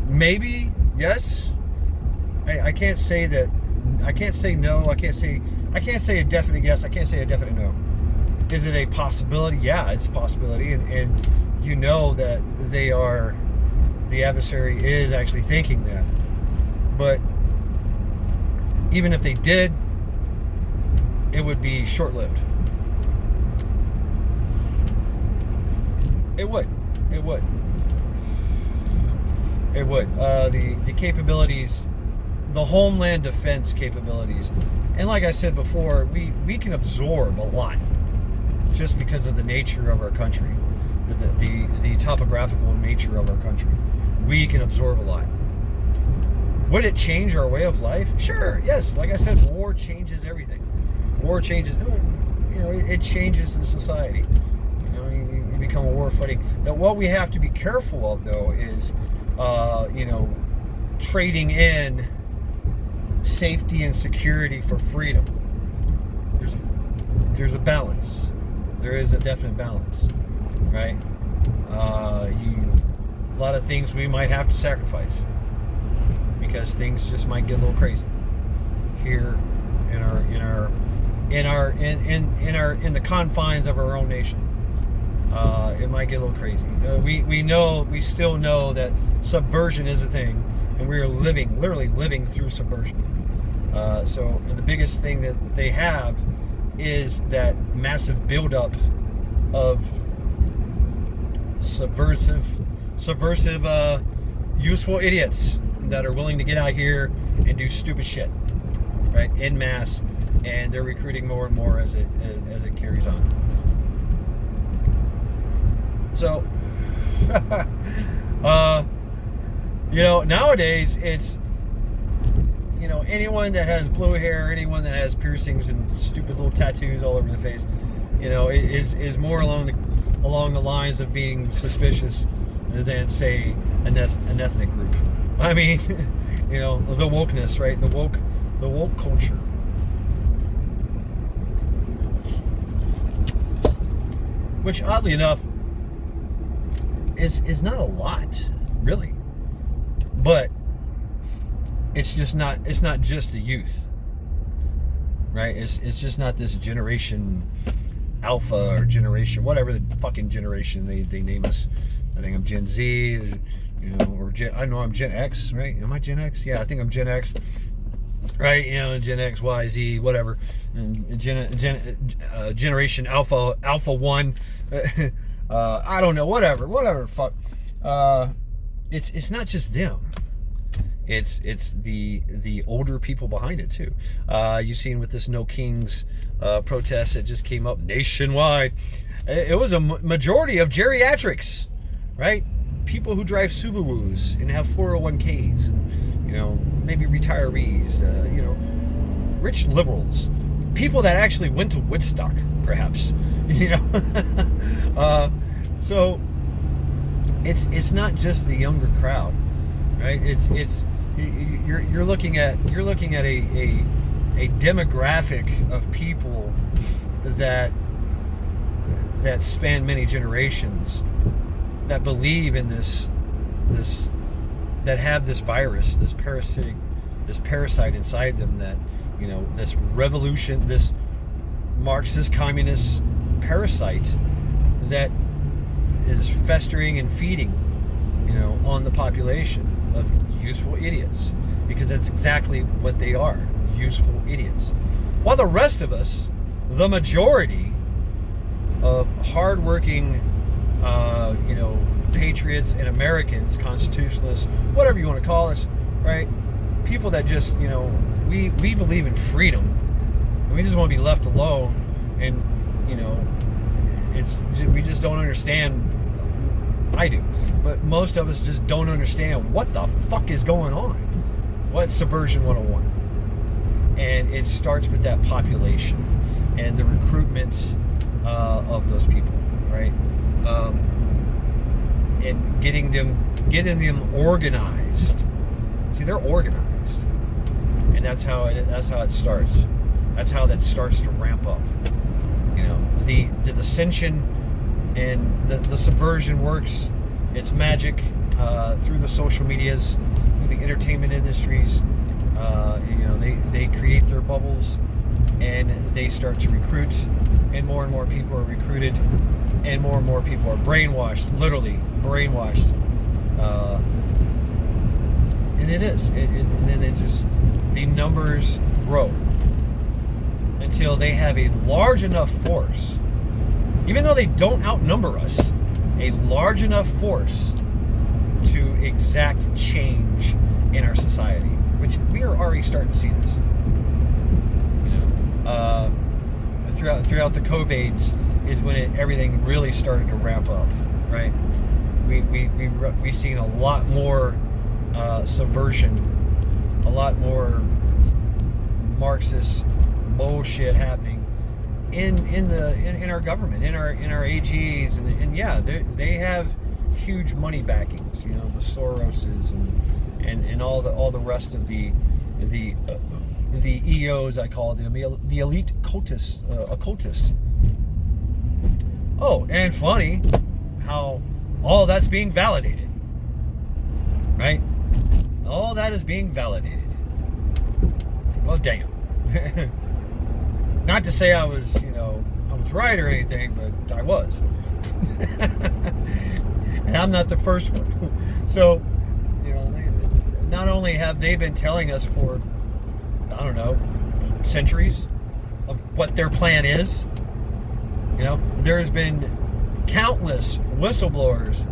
maybe, yes. I can't say that. I can't say no. I can't say a definite yes. I can't say a definite no. Is it a possibility? Yeah, it's a possibility, and you know that the adversary is actually thinking that. But even if they did, it would be short-lived. It would. The capabilities, the homeland defense capabilities, and like I said before, we can absorb a lot just because of the nature of our country, the topographical nature of our country. We can absorb a lot. Would it change our way of life? Sure, yes. Like I said, war changes everything. War changes, you know, it changes the society. You know, you become a war fighting. Now, what we have to be careful of, though, is, you know, trading in safety and security for freedom. There's a balance. There is a definite balance, right? A lot of things we might have to sacrifice because things just might get a little crazy here in the confines of our own nation. It might get a little crazy. We still know that subversion is a thing, and we are literally living through subversion. And the biggest thing that they have is that massive buildup of subversive, useful idiots that are willing to get out here and do stupid shit, right, en masse, and they're recruiting more and more as it carries on. So, you know, nowadays it's, you know, anyone that has blue hair, anyone that has piercings and stupid little tattoos all over the face, you know, is more along the lines of being suspicious than, say, an ethnic group. I mean, you know, the wokeness, right? The woke culture. Which, oddly enough, is not a lot, really. But it's not just the youth, right? It's just not this generation alpha or generation, whatever the fucking generation they name us. I think I'm Gen Z, you know, I know I'm Gen X, right? Am I Gen X? Yeah, I think I'm Gen X, right? You know, Gen X, Y, Z, whatever, and Generation Alpha 1. I don't know, whatever. Fuck. It's not just them. It's the older people behind it too. You've seen with this No Kings protest that just came up nationwide. It was a majority of geriatrics, right? People who drive Subarus and have 401ks, you know, maybe retirees, you know, rich liberals, people that actually went to Woodstock, perhaps, you know. So it's not just the younger crowd, right? You're looking at a demographic of people that span many generations, that believe in this that have this virus, this parasite inside them, that, you know, this revolution, this Marxist communist parasite that is festering and feeding, you know, on the population of useful idiots, because that's exactly what they are, useful idiots. While the rest of us, the majority of hardworking, you know, patriots and Americans, constitutionalists, whatever you want to call us, right? People that just, you know, we believe in freedom, and we just want to be left alone, and, you know, we just don't understand. I do, but most of us just don't understand what the fuck is going on. What's Subversion 101? And it starts with that population and the recruitment of those people, right? And getting them organized. See, they're organized, and that's how it starts. That's how that starts to ramp up. You know, the dissension and the subversion works. It's magic through the social medias, through the entertainment industries. You know, they create their bubbles, and they start to recruit, and more people are recruited, and more people are brainwashed, literally brainwashed. And it is. And then it just, the numbers grow until they have a large enough force, even though they don't outnumber us, a large enough force to exact change in our society, which we are already starting to see this. You know, throughout the COVIDs is when everything really started to ramp up, right? We've seen a lot more subversion, a lot more Marxist bullshit happening in our government, in our AGs, and yeah, they have huge money backings. You know, the Soroses and all the rest of the EOs, I call them, the elite occultist. Oh, and funny how all that's being validated, right? All that is being validated. Well, damn. Not to say I was right or anything, but I was. And I'm not the first one. So, you know, not only have they been telling us for, I don't know, centuries of what their plan is, you know, there's been countless whistleblowers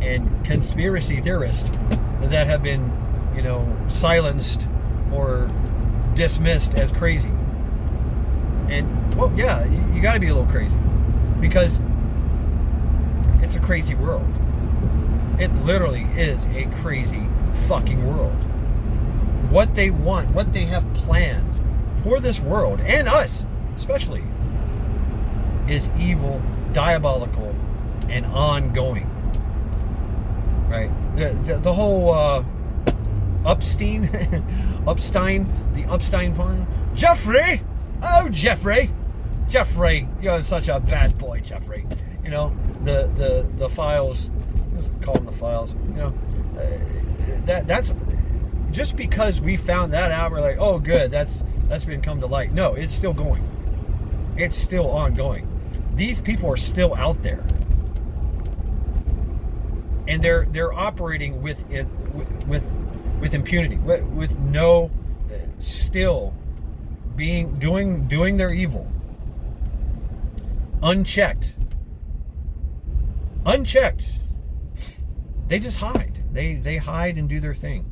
and conspiracy theorists that have been, you know, silenced or dismissed as crazy. And, well, yeah, you got to be a little crazy, because it's a crazy world. It literally is a crazy fucking world. What they want, what they have planned for this world, and us especially, is evil, diabolical, and ongoing. Right? The whole Epstein, the Epstein fund. Jeffrey! Oh, Jeffrey, you're such a bad boy, Jeffrey. You know, the files, let's call them the files. You know, that's just because we found that out, we're like, oh, good, that's been come to light. No, it's still going. It's still ongoing. These people are still out there, and they're operating with impunity, with no, still doing their evil unchecked. They just hide. They hide and do their thing.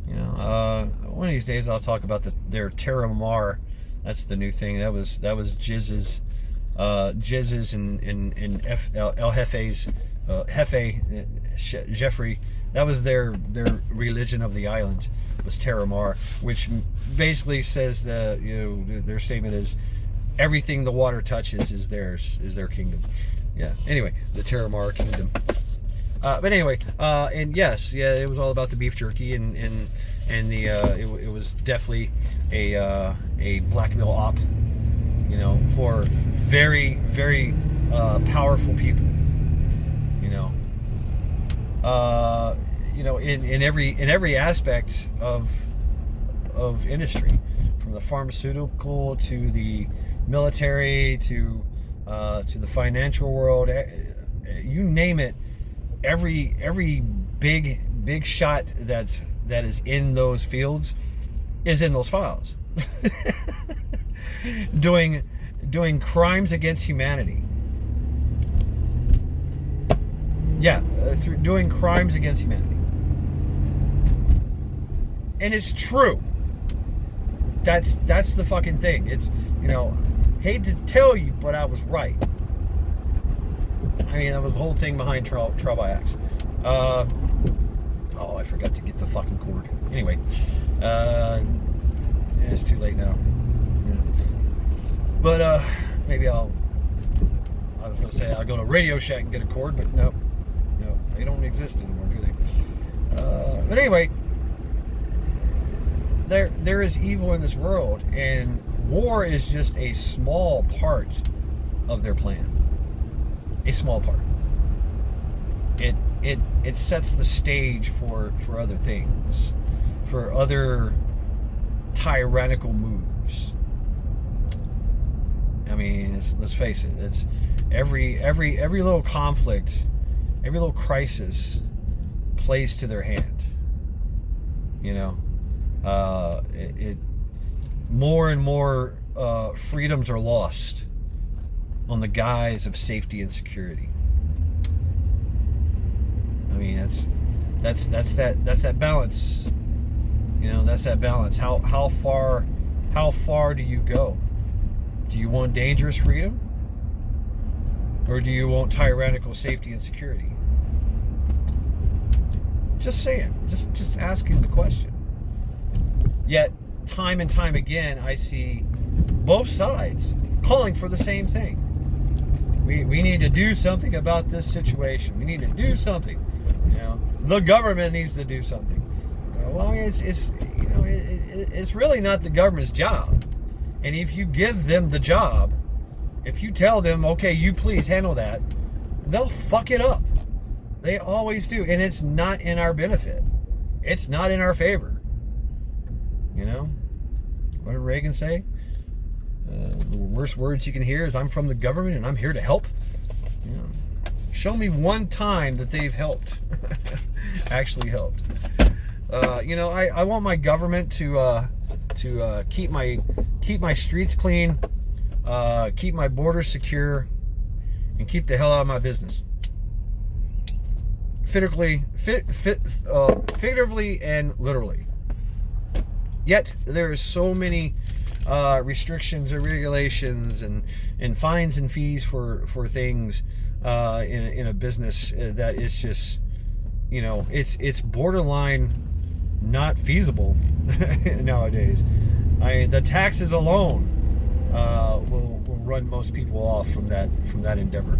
You know, one of these days I'll talk about their Terra Mar. That's the new thing. That was Jizz's Jizz's and El Jefe's Jeffrey. That was their religion of the island, was Terramar, which basically says that, their statement is everything the water touches is theirs, is their kingdom. Yeah. Anyway, the Terramar kingdom. But anyway, and yes, yeah, it was all about the beef jerky, and the it was definitely a blackmail op, for very, very powerful people. In every aspect of industry, from the pharmaceutical to the military to the financial world, you name it. Every big shot that is in those fields is in those files. doing crimes against humanity. Yeah, through doing crimes against humanity. And it's true. That's the fucking thing. It's, hate to tell you, but I was right. I mean, that was the whole thing behind Trial by Axe. I forgot to get the fucking cord. Anyway, it's too late now. Yeah. But maybe I was going to say I'll go to Radio Shack and get a cord, but no, they don't exist anymore, do they? But anyway, there is evil in this world, and war is just a small part of their plan. A small part. It sets the stage for other things, for other tyrannical moves. I mean, let's face it. It's every little conflict, every little crisis plays to their hand. More and more freedoms are lost on the guise of safety and security. I mean, that's that balance. That's that balance. How far do you go? Do you want dangerous freedom, or do you want tyrannical safety and security? Just saying. Just asking the question. Yet, time and time again, I see both sides calling for the same thing. We need to do something about this situation. We need to do something. The government needs to do something. Well, I mean, it's really not the government's job. And if you give them the job, if you tell them, okay, you please handle that, they'll fuck it up. They always do, and it's not in our benefit. It's not in our favor. What did Reagan say? The worst words you can hear is, "I'm from the government and I'm here to help." Show me one time that they've helped. Actually helped. I want my government to keep my streets clean, keep my borders secure, and keep the hell out of my business. Figuratively and literally. Yet there is so many restrictions and regulations and fines and fees for things in a business that is just, it's borderline not feasible nowadays. I mean, the taxes alone will run most people off from that endeavor,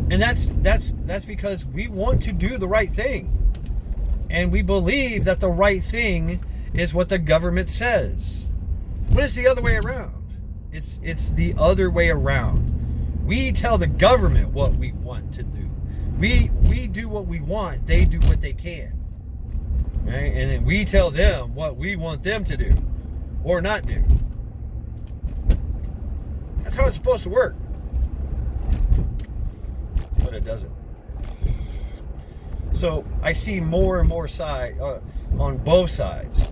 and that's because we want to do the right thing, and we believe that the right thing is what the government says. But it's the other way around. It's the other way around. We tell the government what we want to do. We do what we want. They do what they can. Right? And then we tell them what we want them to do or not do. That's how it's supposed to work. But it doesn't. So I see more and more side on both sides.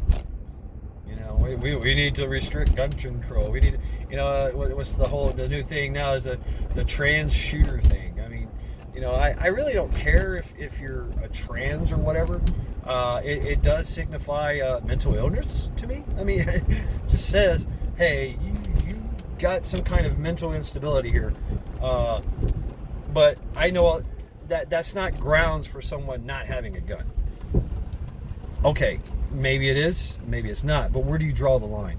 We need to restrict gun control. We need, what's the new thing now is the trans shooter thing. I mean, I really don't care if you're a trans or whatever. It does signify mental illness to me. I mean, it just says, hey, you got some kind of mental instability here. But I know that that's not grounds for someone not having a gun. Okay, maybe it is, maybe it's not. But where do you draw the line?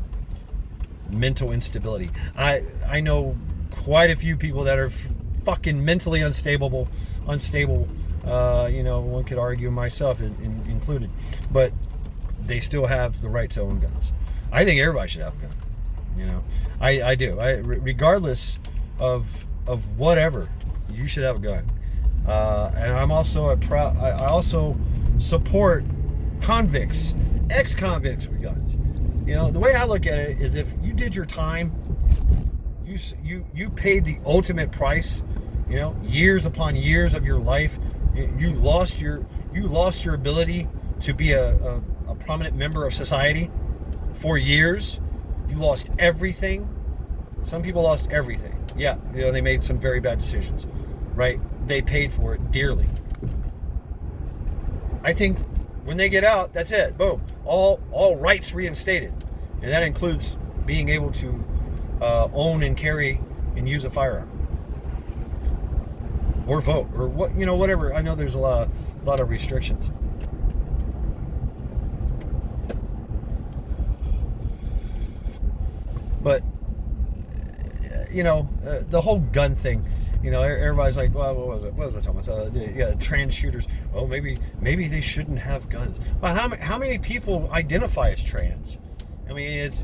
Mental instability. I know quite a few people that are fucking mentally unstable. One could argue myself included, but they still have the right to own guns. I think everybody should have a gun. I do. Regardless of whatever, you should have a gun. And I'm also I also support convicts, ex-convicts with guns. The way I look at it is, if you did your time, you paid the ultimate price. Years upon years of your life, you lost your ability to be a prominent member of society for years. You lost everything. Some people lost everything. Yeah, they made some very bad decisions, right? They paid for it dearly. I think when they get out, that's it. Boom. All rights reinstated. And that includes being able to own and carry and use a firearm. Or vote, or whatever. I know there's a lot of restrictions. But the whole gun thing. Everybody's like, well, what was I talking about? Trans shooters. Oh, maybe they shouldn't have guns. Well, how many people identify as trans? I mean, that's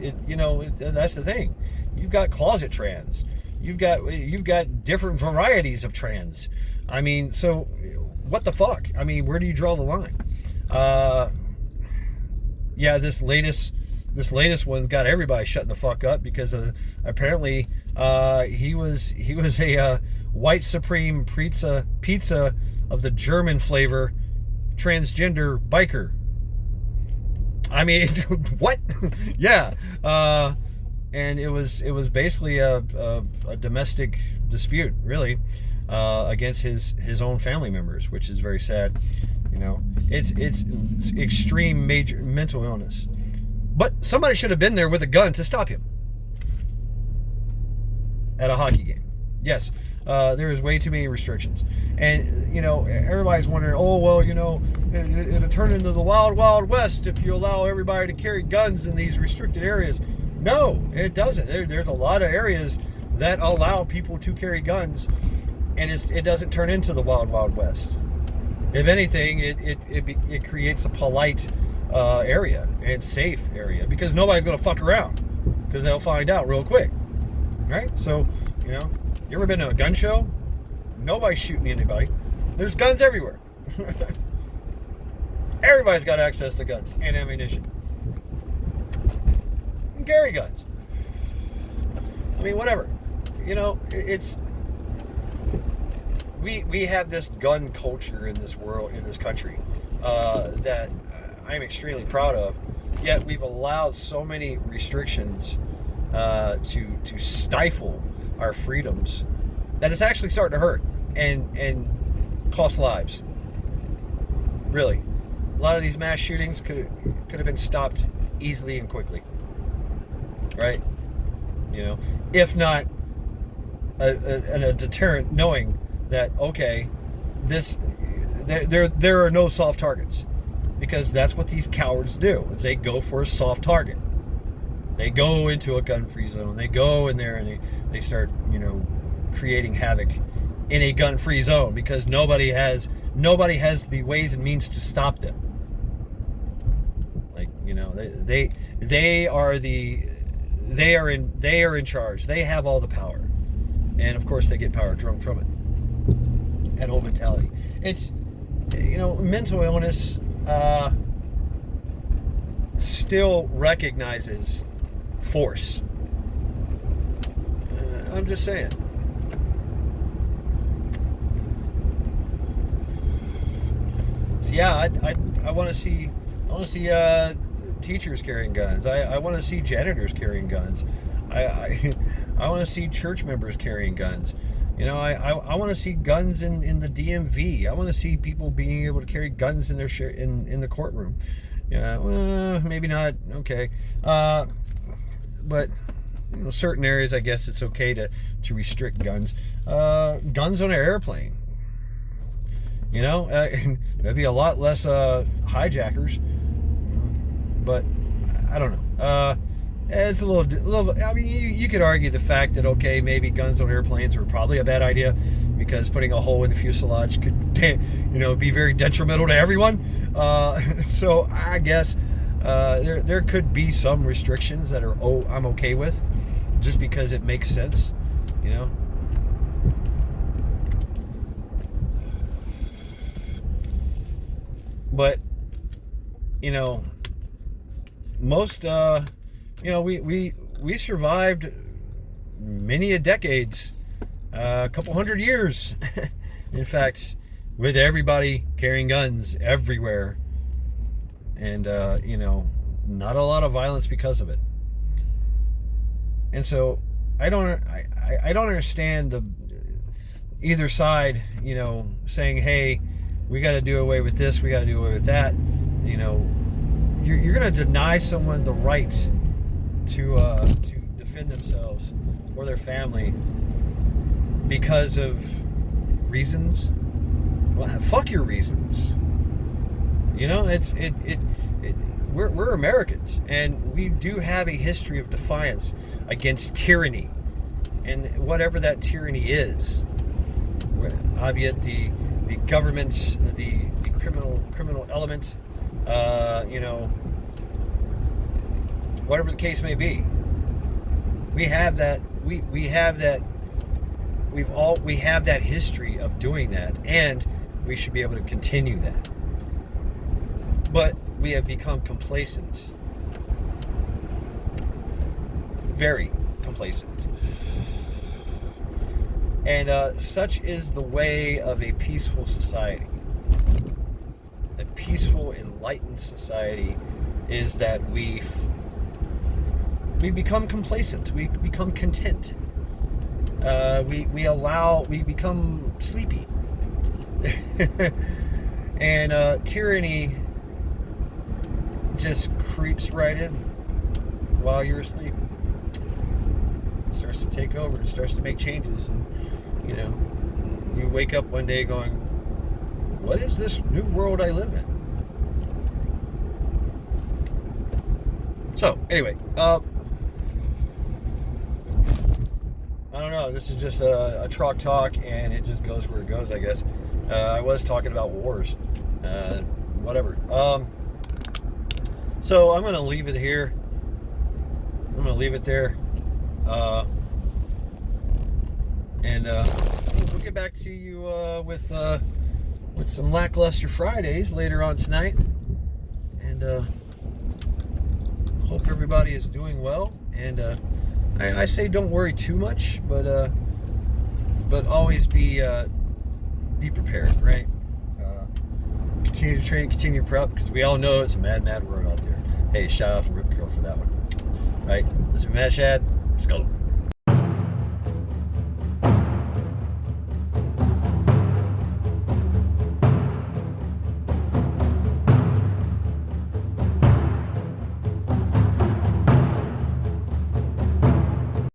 the thing. You've got closet trans. You've got different varieties of trans. I mean, so what the fuck? I mean, where do you draw the line? This latest one got everybody shutting the fuck up because apparently he was a white supreme pizza of the German flavor transgender biker. I mean, what? Yeah. And it was basically a domestic dispute, really, against his own family members, which is very sad. It's extreme major mental illness. But somebody should have been there with a gun to stop him at a hockey game. Yes, there is way too many restrictions. And, everybody's wondering, oh, well, it'll turn into the wild, wild west if you allow everybody to carry guns in these restricted areas. No, it doesn't. There's a lot of areas that allow people to carry guns, and it doesn't turn into the wild, wild west. If anything, it creates a polite area and safe area, because nobody's going to fuck around, because they'll find out real quick, right? So, you ever been to a gun show? Nobody's shooting anybody. There's guns everywhere. Everybody's got access to guns and ammunition. And carry guns. I mean, whatever. It's... We have this gun culture in this world, in this country, that I'm extremely proud of. Yet we've allowed so many restrictions to stifle our freedoms that it's actually starting to hurt and cost lives. Really, a lot of these mass shootings could have been stopped easily and quickly, right? If not a deterrent, knowing that, okay, there are no soft targets, because that's what these cowards do, is they go for a soft target. They go into a gun-free zone. They go in there and they start, creating havoc in a gun-free zone, because nobody has the ways and means to stop them. Like, they are in charge. They have all the power, and of course they get power drunk from it. That whole mentality. It's, mental illness still recognizes force. I'm just saying. So yeah, I want to see teachers carrying guns. I want to see janitors carrying guns. I want to see church members carrying guns. I want to see guns in the DMV. I want to see people being able to carry guns in their in the courtroom. Yeah, well, maybe not. Okay, but certain areas, I guess it's okay to restrict guns. Guns on an airplane. There'd be a lot less hijackers. But I don't know. It's a little. I mean, you could argue the fact that okay, maybe guns on airplanes are probably a bad idea because putting a hole in the fuselage could, be very detrimental to everyone. So I guess there could be some restrictions that I'm okay with, just because it makes sense, But most we survived many a decades, a couple hundred years in fact, with everybody carrying guns everywhere, and not a lot of violence because of it. And so I don't understand either side saying, hey, we got to do away with this, we got to do away with that. You're going to deny someone the right to defend themselves or their family because of reasons. Well, fuck your reasons. We're Americans, and we do have a history of defiance against tyranny, and whatever that tyranny is, albeit the government, the criminal element, whatever the case may be. We have that. We have that. We have that history of doing that, and we should be able to continue that. But we have become complacent, very complacent, and such is the way of a peaceful society. A peaceful, enlightened society is that we become complacent. We become content. We become sleepy. And tyranny just creeps right in while you're asleep. It starts to take over. It starts to make changes, and you wake up one day going, what is this new world I live in? So anyway, I don't know. This is just a truck talk, and it just goes where it goes, I guess. I was talking about wars, whatever. So I'm gonna leave it here. I'm gonna leave it there, and we'll get back to you with some lackluster Fridays later on tonight, and hope everybody is doing well. And I say don't worry too much, but always be prepared, right? Continue to train, continue to prep, because we all know it's a mad world out there. Hey, shout out to Rip Curl for that one. Right? This is Matt Shad. Skull.